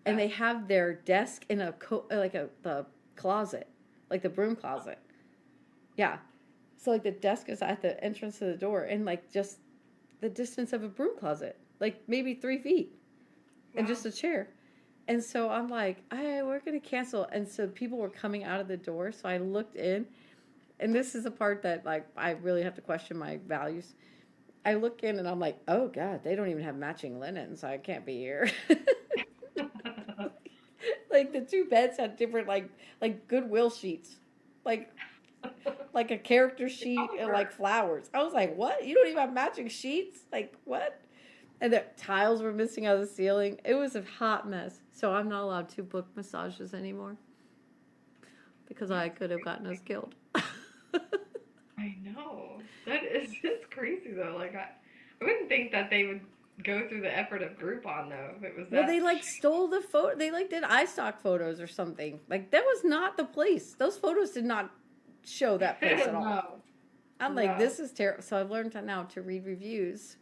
And they have their desk in the closet, like the broom closet. Yeah. So like the desk is at the entrance to the door, and like just the distance of a broom closet, like maybe 3 feet, and just a chair. And so I'm like, we're going to cancel. And so people were coming out of the door. So I looked in, and this is the part that like I really have to question my values. I look in and I'm like, oh God, they don't even have matching linen, so I can't be here. Like the two beds had different like Goodwill sheets, like a character sheet and like flowers. I was like, what? You don't even have matching sheets? Like what? And the tiles were missing out of the ceiling. It was a hot mess. So I'm not allowed to book massages anymore because I could have gotten us killed. I know. That is just crazy though. Like I wouldn't think that they would go through the effort of Groupon though if it was Well, that. they like stole the photo. They like did iStock photos or something. Like that was not the place. Those photos did not show that place at all. No. I'm like, this is terrible. So I've learned now to read reviews.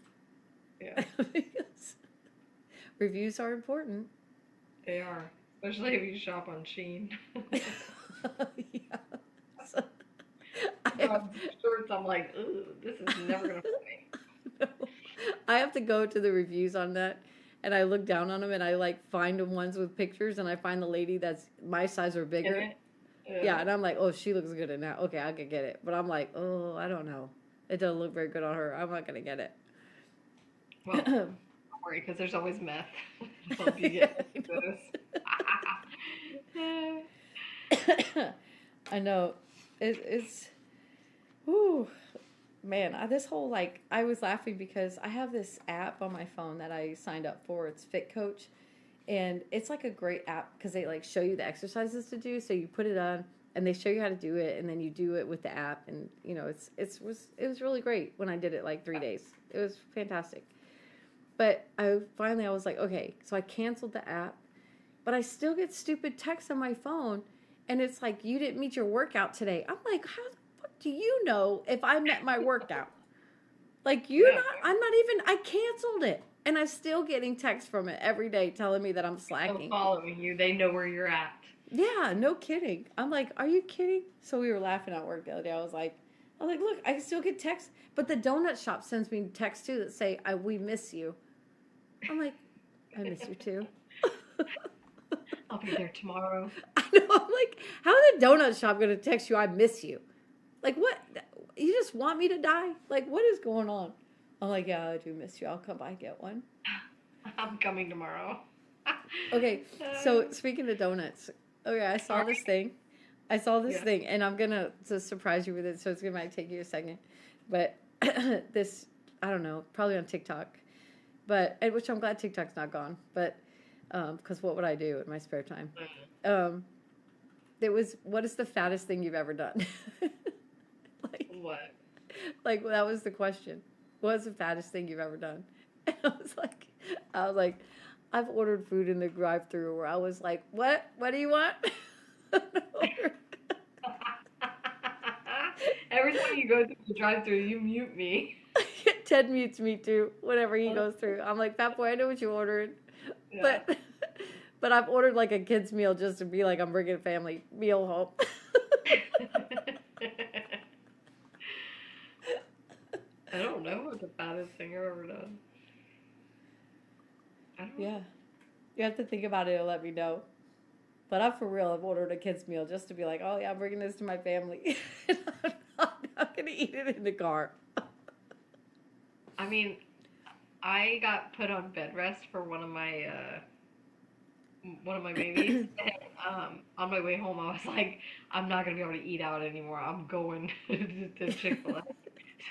Yeah. Because reviews are important. They are. Especially if you shop on Shein. Yeah. So, I'm like, ooh, this is never gonna fit me. No. I have to go to the reviews on that, and I look down on them, and I like find the ones with pictures, and I find the lady that's my size or bigger. Yeah, and I'm like, oh, she looks good in that. Okay, I could get it. But I'm like, oh, I don't know. It doesn't look very good on her. I'm not gonna get it. Well, don't worry, because there's always meth. Help you get I know. It's whew, man, this whole like I was laughing because I have this app on my phone that I signed up for. It's Fit Coach, and it's like a great app because they like show you the exercises to do. So you put it on, and they show you how to do it, and then you do it with the app, and you know it was really great when I did it like 3 days. It was fantastic. But I was like, okay, so I canceled the app, but I still get stupid texts on my phone, and it's like, you didn't meet your workout today. I'm like, how the fuck do you know if I met my workout? Like, I canceled it, and I'm still getting texts from it every day telling me that I'm slacking. They're following you. They know where you're at. Yeah, no kidding. I'm like, are you kidding? So we were laughing at work the other day. I was like, look, I can still get texts, but the donut shop sends me texts too that say, we miss you. I'm like, I miss you too. I'll be there tomorrow. I know. I'm like, how is the donut shop going to text you, I miss you? Like, what? You just want me to die? Like, what is going on? I'm like, yeah, I do miss you. I'll come by and get one. I'm coming tomorrow. Okay, so speaking of donuts, okay, I saw this thing. Thing, and I'm going to surprise you with it, so it's going to might take you a second. But this, I don't know, probably on TikTok. Which I'm glad TikTok's not gone, but because what would I do in my spare time? What is the fattest thing you've ever done? What? Like that was the question. What is the fattest thing you've ever done? And I was like, I've ordered food in the drive-thru where I was like, what? What do you want? Every time you go through the drive-thru, you mute me. Ted mutes me too whenever he goes through. I'm like, fat boy, I know what you ordered. Yeah. But I've ordered like a kid's meal just to be like, I'm bringing a family meal home. I don't know what the fattest thing I've ever done. I don't know. Yeah. You have to think about it and let me know. But I'm for real. I've ordered a kid's meal just to be like, oh yeah, I'm bringing this to my family. I'm not going to eat it in the car. I mean, I got put on bed rest for one of my babies, and on my way home, I was like, I'm not gonna be able to eat out anymore. I'm going to Chick-fil-A.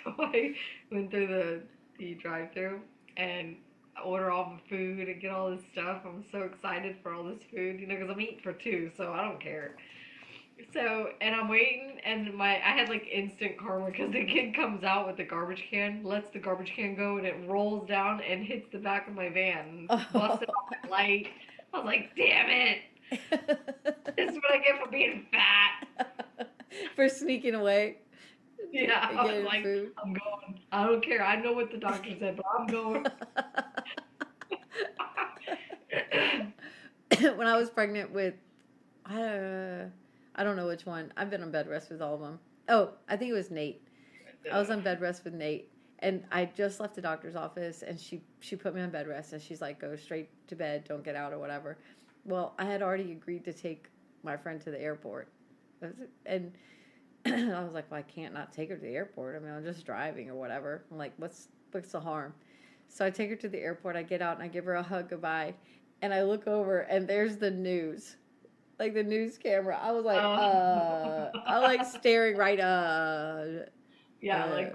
So I went through the drive-thru and order all the food and get all this stuff. I'm so excited for all this food, because I'm eating for two, so I don't care. So, and I'm waiting, and I had like instant karma because the kid comes out with the garbage can, lets the garbage can go, and it rolls down and hits the back of my van, busted off my light. I was like, damn it. This is what I get for being fat. For sneaking away. Yeah, I was like, food. I'm going. I don't care. I know what the doctor said, but I'm going. When I was pregnant with, I don't know which one. I've been on bed rest with all of them. Oh, I think it was Nate. I was on bed rest with Nate, and I just left the doctor's office, and she put me on bed rest, and she's like, go straight to bed, don't get out or whatever. Well, I had already agreed to take my friend to the airport, and I was like, well, I can't not take her to the airport. I mean, I'm just driving or whatever. I'm like, what's the harm? So I take her to the airport. I get out and I give her a hug goodbye. And I look over and there's the news. Like the news camera. I was like, I'm like staring right, Yeah, like,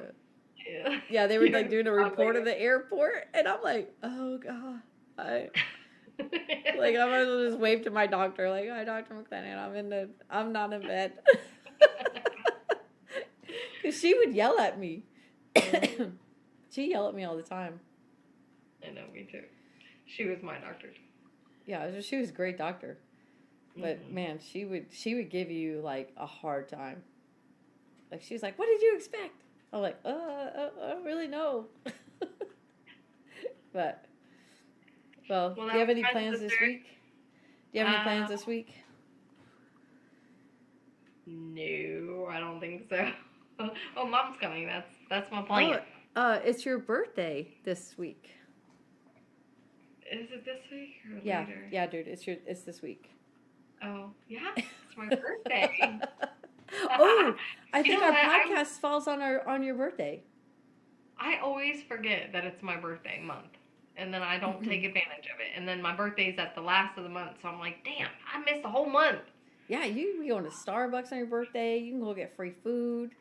yeah. Yeah, they were like doing a report of the airport. And I'm like, oh God. Like, I might as well just wave to my doctor. Like, hi, Dr. McLennan. I'm not in bed. Because she would yell at me. She yelled at me all the time. I know, me too. She was my doctor. Yeah, she was a great doctor. But man, she would give you like a hard time. Like she was like, "What did you expect?" I'm like, I don't really know." But well, do you have any plans this week? Do you have any plans this week? No, I don't think so. Oh, Mom's coming. That's my plan. It's your birthday this week. Is it this week or later? Yeah, dude. It's this week. Oh, yeah, it's my birthday. Oh, I think our podcast falls on your birthday. I always forget that it's my birthday month, and then I don't take advantage of it. And then my birthday's at the last of the month, so I'm like, damn, I missed a whole month. Yeah, you can be going to Starbucks on your birthday. You can go get free food.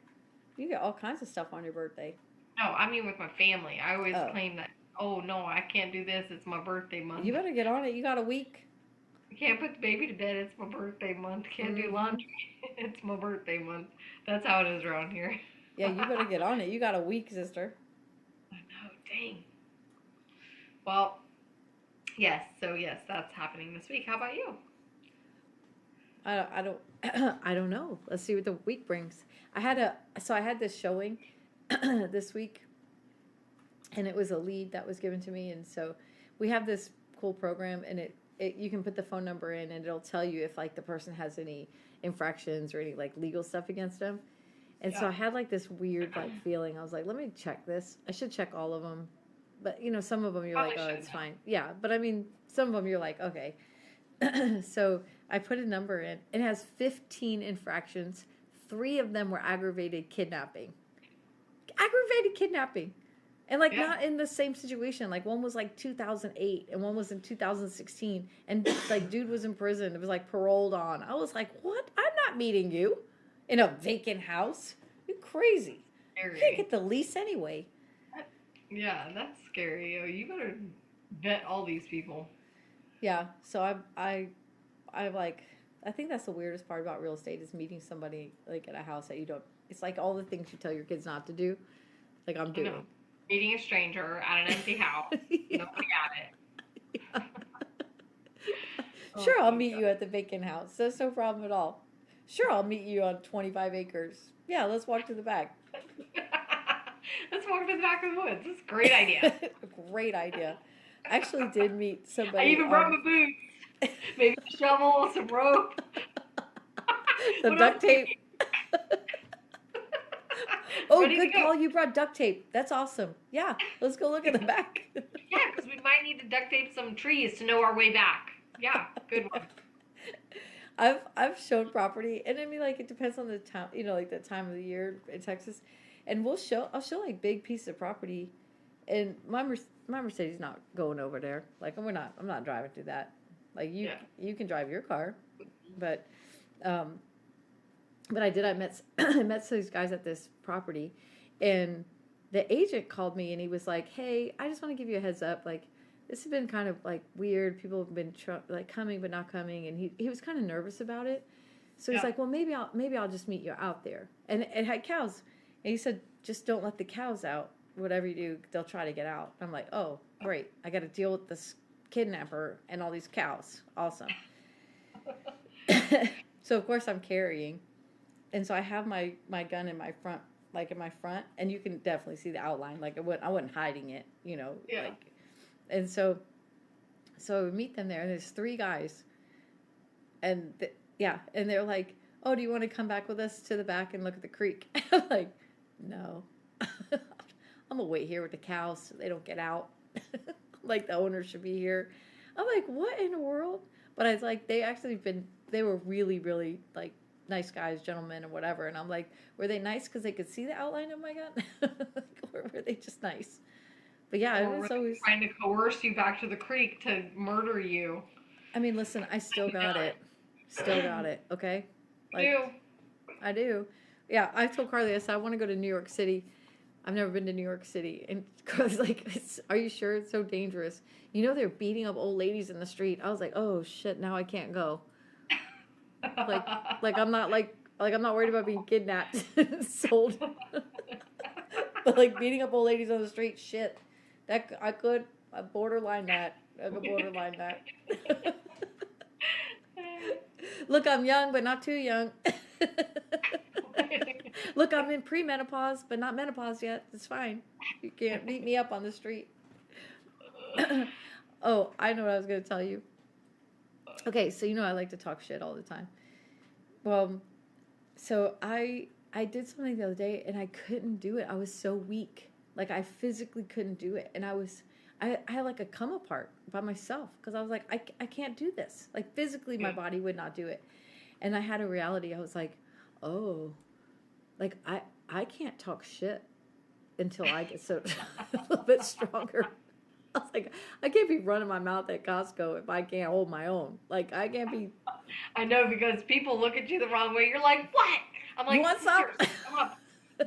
You get all kinds of stuff on your birthday. No, I mean with my family. I always claim that, oh, no, I can't do this. It's my birthday month. You better get on it. You got a week. I can't put the baby to bed. It's my birthday month. Can't do laundry. It's my birthday month. That's how it is around here. Yeah, you better get on it. You got a week, sister. I know, dang. Well, yes. So yes, that's happening this week. How about you? I don't know. Let's see what the week brings. I had this showing this week, and it was a lead that was given to me, and so we have this cool program, and it you can put the phone number in, and it'll tell you if like the person has any infractions or any like legal stuff against them. And so I had like this weird like feeling. I was like, let me check this. I should check all of them, but some of them you're like, oh, it's fine. Yeah, but I mean, some of them you're like, okay. So I put a number in. It has 15 infractions. 3 of them were aggravated kidnapping. And like not in the same situation. Like one was like 2008 and one was in 2016. And like dude was in prison. It was like paroled on. I was like, what? I'm not meeting you in a vacant house. You crazy. Scary. You can't get the lease anyway. Yeah, that's scary. Oh, you better vet all these people. Yeah, so I think that's the weirdest part about real estate is meeting somebody like at a house that you don't. It's like all the things you tell your kids not to do, like I'm doing. Meeting a stranger at an empty house. Yeah. Nobody at it. Yeah. Sure, I'll meet you at the vacant house. That's no problem at all. Sure, I'll meet you on 25 acres. Yeah, let's walk to the back. Let's walk to the back of the woods. That's a great idea. Great idea. I actually did meet somebody. I even brought my boots. Maybe a shovel, some rope. The duct tape. Oh, good call. You brought duct tape. That's awesome. Yeah, let's go look at the back. Yeah, because we might need to duct tape some trees to know our way back. Yeah, good one. I've shown property, and I mean, like, it depends on the time, like the time of the year in Texas, and I'll show like big pieces of property, and my Mercedes not going over there. Like, I'm not driving through that. Like, you can drive your car, but I met these guys at this property, and the agent called me and he was like, "Hey, I just want to give you a heads up. Like, this has been kind of like weird. People have been like coming but not coming," and he was kind of nervous about it. So he's like, "Well, maybe I'll just meet you out there." And it had cows, and he said, "Just don't let the cows out. Whatever you do, they'll try to get out." I'm like, "Oh, great! I got to deal with this kidnapper and all these cows. Awesome." So of course I'm carrying. And so I have my gun in my front, and you can definitely see the outline. Like I wasn't hiding it, Yeah. Like, and so we meet them there, and there's 3 guys, and and they're like, "Oh, do you want to come back with us to the back and look at the creek?" I'm like, "No, I'm gonna wait here with the cows so they don't get out. Like the owner should be here." I'm like, "What in the world?" But I was like, they were really, really like nice guys, gentlemen, or whatever. And I'm like, were they nice because they could see the outline of my gun? Or were they just nice? But yeah, it was always trying to coerce you back to the creek to murder you. I mean, listen, I still got it. Still got it, okay? Like, you do. I do. Yeah, I told Carly, I said, I want to go to New York City. I've never been to New York City. And Carly's like, are you sure it's so dangerous? You know, they're beating up old ladies in the street. I was like, oh, shit, now I can't go. Like I'm not I'm not worried about being kidnapped and sold. But like beating up old ladies on the street, shit. That I could borderline that. I could borderline that. Look, I'm young, but not too young. Look, I'm in premenopause, but not menopause yet. It's fine. You can't beat me up on the street. Oh, I know what I was going to tell you. Okay, so you know I like to talk shit all the time. Well, so I did something the other day, and I couldn't do it. I was so weak. Like, I physically couldn't do it. And I had like a come apart by myself because I was like, I can't do this. Like, physically, my body would not do it. And I had a reality. I was like, oh, like, I can't talk shit until I get so a little bit stronger. I was like, I can't be running my mouth at Costco if I can't hold my own. Like, I can't be. I know, because people look at you the wrong way. You're like, what? I'm like, you want some? Come on.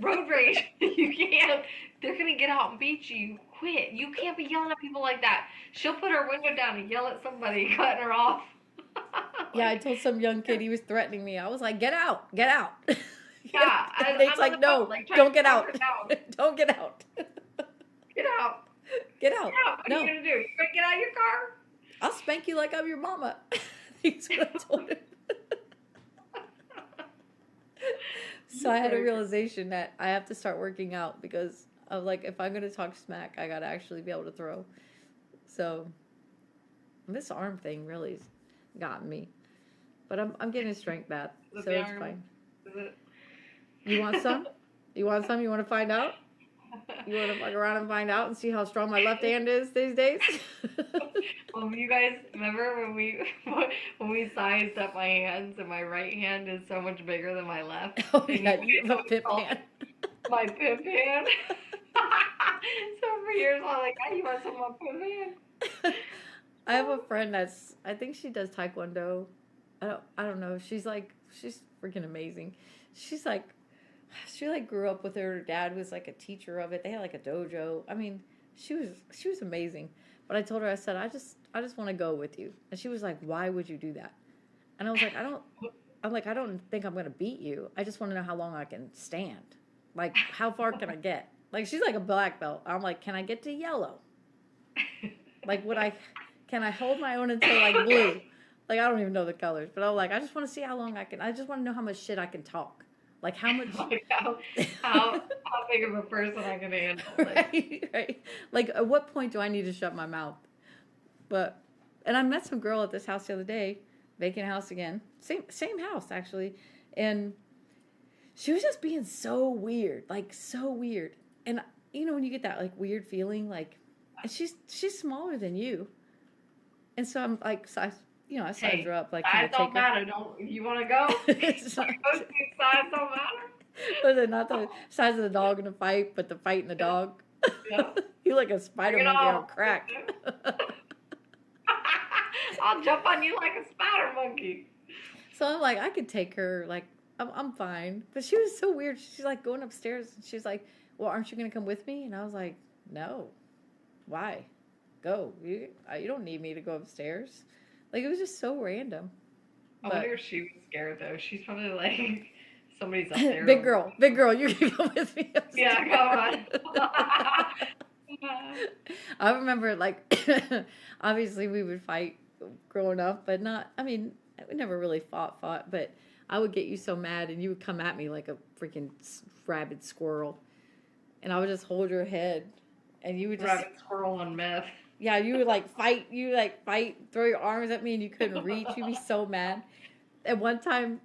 Road rage. You can't. They're going to get out and beat you. Quit. You can't be yelling at people like that. She'll put her window down and yell at somebody, cutting her off. Yeah, I told some young kid he was threatening me. I was like, get out. Get out. Yeah. And Nate's like, no, like, don't get out. Don't get out. Get out. Get out. What are you going to do? You going to get out of your car? I'll spank you like I'm your mama. That's what I told him. So I had a realization that I have to start working out because I was like, if I'm going to talk smack, I got to actually be able to throw. So this arm thing really got me. But I'm getting a strength bath, so it's fine. You want some? You want some? You want to find out? You want to fuck around and find out and see how strong my left hand is these days? Well, you guys remember when we sized up my hands, and my right hand is so much bigger than my left? Oh, yeah, you have a pimp hand. My pimp hand. So for years I was like, how do you want some of my pimp hand? I have a friend I think she does Taekwondo. I don't know. She's freaking amazing. She grew up with her dad was like a teacher of it. They had like a dojo. I mean, she was amazing. But I told her, I said, I just want to go with you. And she was like, why would you do that? And I was like, I don't think I'm going to beat you. I just want to know how long I can stand. Like, how far can I get? Like, she's like a black belt. I'm like, can I get to yellow? Like, can I hold my own until like blue? Like, I don't even know the colors. But I'm like, I just want to see how long I just want to know how much shit I can talk. Like, how much? Like how big of a person I can handle. Right. Like, at what point do I need to shut my mouth? And I met some girl at this house the other day, vacant house again, same house actually, and she was just being so weird, like so weird. And you know when you get that like weird feeling, like, and she's smaller than you, and so I'm like, I size her up. Like, size don't matter. You want to go? Size don't matter. Was it not the size of the dog in a fight, but the fight in the dog? Yeah. You like a spider monkey on crack. I'll jump on you like a spider monkey. So I'm like, I could take her. Like, I'm fine. But she was so weird. She's like going upstairs, and she's like, well, aren't you going to come with me? And I was like, no. Why? Go. You don't need me to go upstairs. Like, it was just so random. I wonder if she was scared, though. She's probably like, somebody's up there. Big girl, you can come with me upstairs. Yeah, come on. I remember, like, obviously we would fight growing up, but we never really fought, but I would get you so mad, and you would come at me like a freaking rabid squirrel, and I would just hold your head, and you would just... Rabid squirrel and meth. Yeah, you would fight, throw your arms at me, and you couldn't reach. You'd be so mad. And one time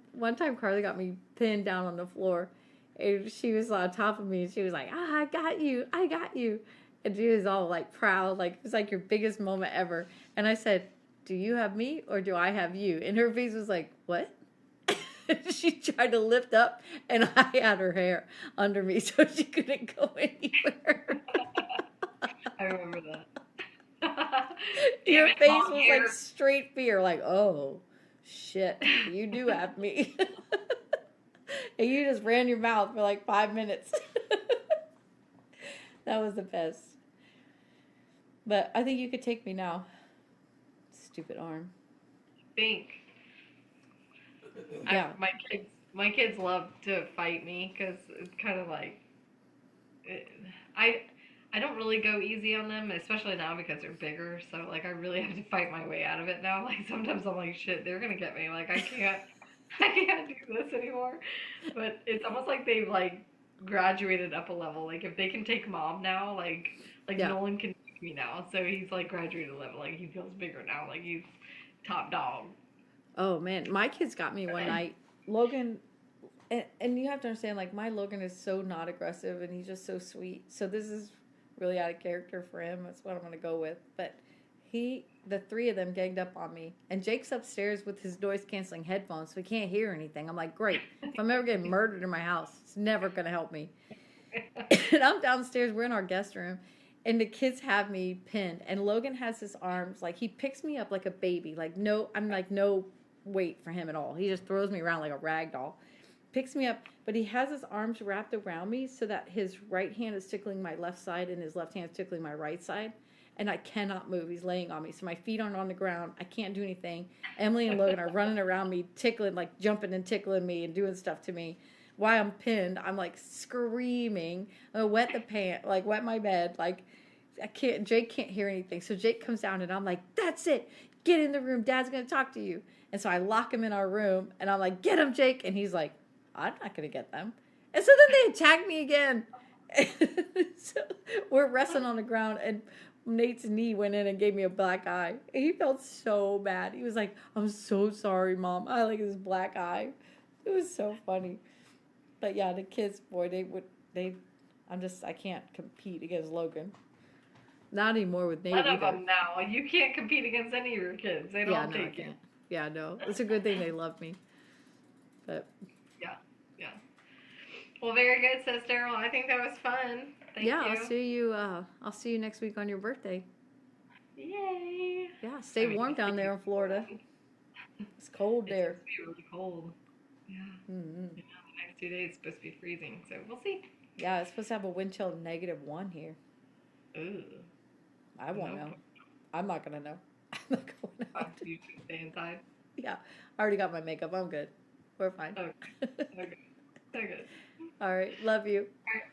Carly got me pinned down on the floor, and she was on top of me, and she was like, I got you. And she was all like proud, like it was like your biggest moment ever. And I said, do you have me or do I have you? And her face was like, what? She tried to lift up, and I had her hair under me, so she couldn't go anywhere. I remember that. Damn Your it, face long was like hair. straight fear, like, oh, shit, you do have me. And you just ran your mouth for like 5 minutes. That was the best. But I think you could take me now. Stupid arm. Think. Yeah. My kids love to fight me because it's kind of like I I don't really go easy on them, especially now because they're bigger. So like I really have to fight my way out of it now. Like sometimes I'm like, shit, they're gonna get me. Like I can't do this anymore. But it's almost like they've like graduated up a level. Like if they can take mom now, like Yeah. Nolan can take me now. So he's like graduated a level. Like he feels bigger now. Like he's top dog. Oh, man. My kids got me one night. Logan, and you have to understand, like, my Logan is so not aggressive, and he's just so sweet. So this is really out of character for him. That's what I'm going to go with. But the three of them ganged up on me. And Jake's upstairs with his noise-canceling headphones, so he can't hear anything. I'm like, great. If I'm ever getting murdered in my house, it's never going to help me. And I'm downstairs. We're in our guest room. And the kids have me pinned. And Logan has his arms, like, he picks me up like a baby. Like, I'm like no weight for him at all. He just throws me around like a rag doll. Picks me up, but he has his arms wrapped around me so that his right hand is tickling my left side and his left hand is tickling my right side. And I cannot move. He's laying on me. So my feet aren't on the ground. I can't do anything. Emily and Logan are running around me, tickling, like jumping and tickling me and doing stuff to me. While I'm pinned, I'm like screaming. I wet the pant, like wet my bed. Like Jake can't hear anything. So Jake comes down and I'm like, that's it. Get in the room. Dad's going to talk to you. And so I lock him in our room and I'm like, get him, Jake. And he's like, I'm not going to get them. And so then they attack me again. So we're wrestling on the ground and Nate's knee went in and gave me a black eye. He felt so bad. He was like, I'm so sorry, Mom. I like this black eye. It was so funny. But yeah, the kids, boy, I can't compete against Logan. Not anymore with Nate None either. of them now. You can't compete against any of your kids. They don't take you. Yeah, no. It's a good thing they love me. But yeah. Well, very good, sister. Well, I think that was fun. Thank you. I'll see you next week on your birthday. Yay. Yeah, stay warm down there in Florida. It's cold there. It's supposed to be really cold. Yeah. Mm-hmm. Yeah. The next 2 days is supposed to be freezing, so we'll see. Yeah, it's supposed to have a wind chill of -1 here. Ooh. I won't know. I'm not gonna know. I'm not going out. You should stay inside. Yeah, I already got my makeup. I'm good. We're fine. Okay. So good. All right, love you. All right.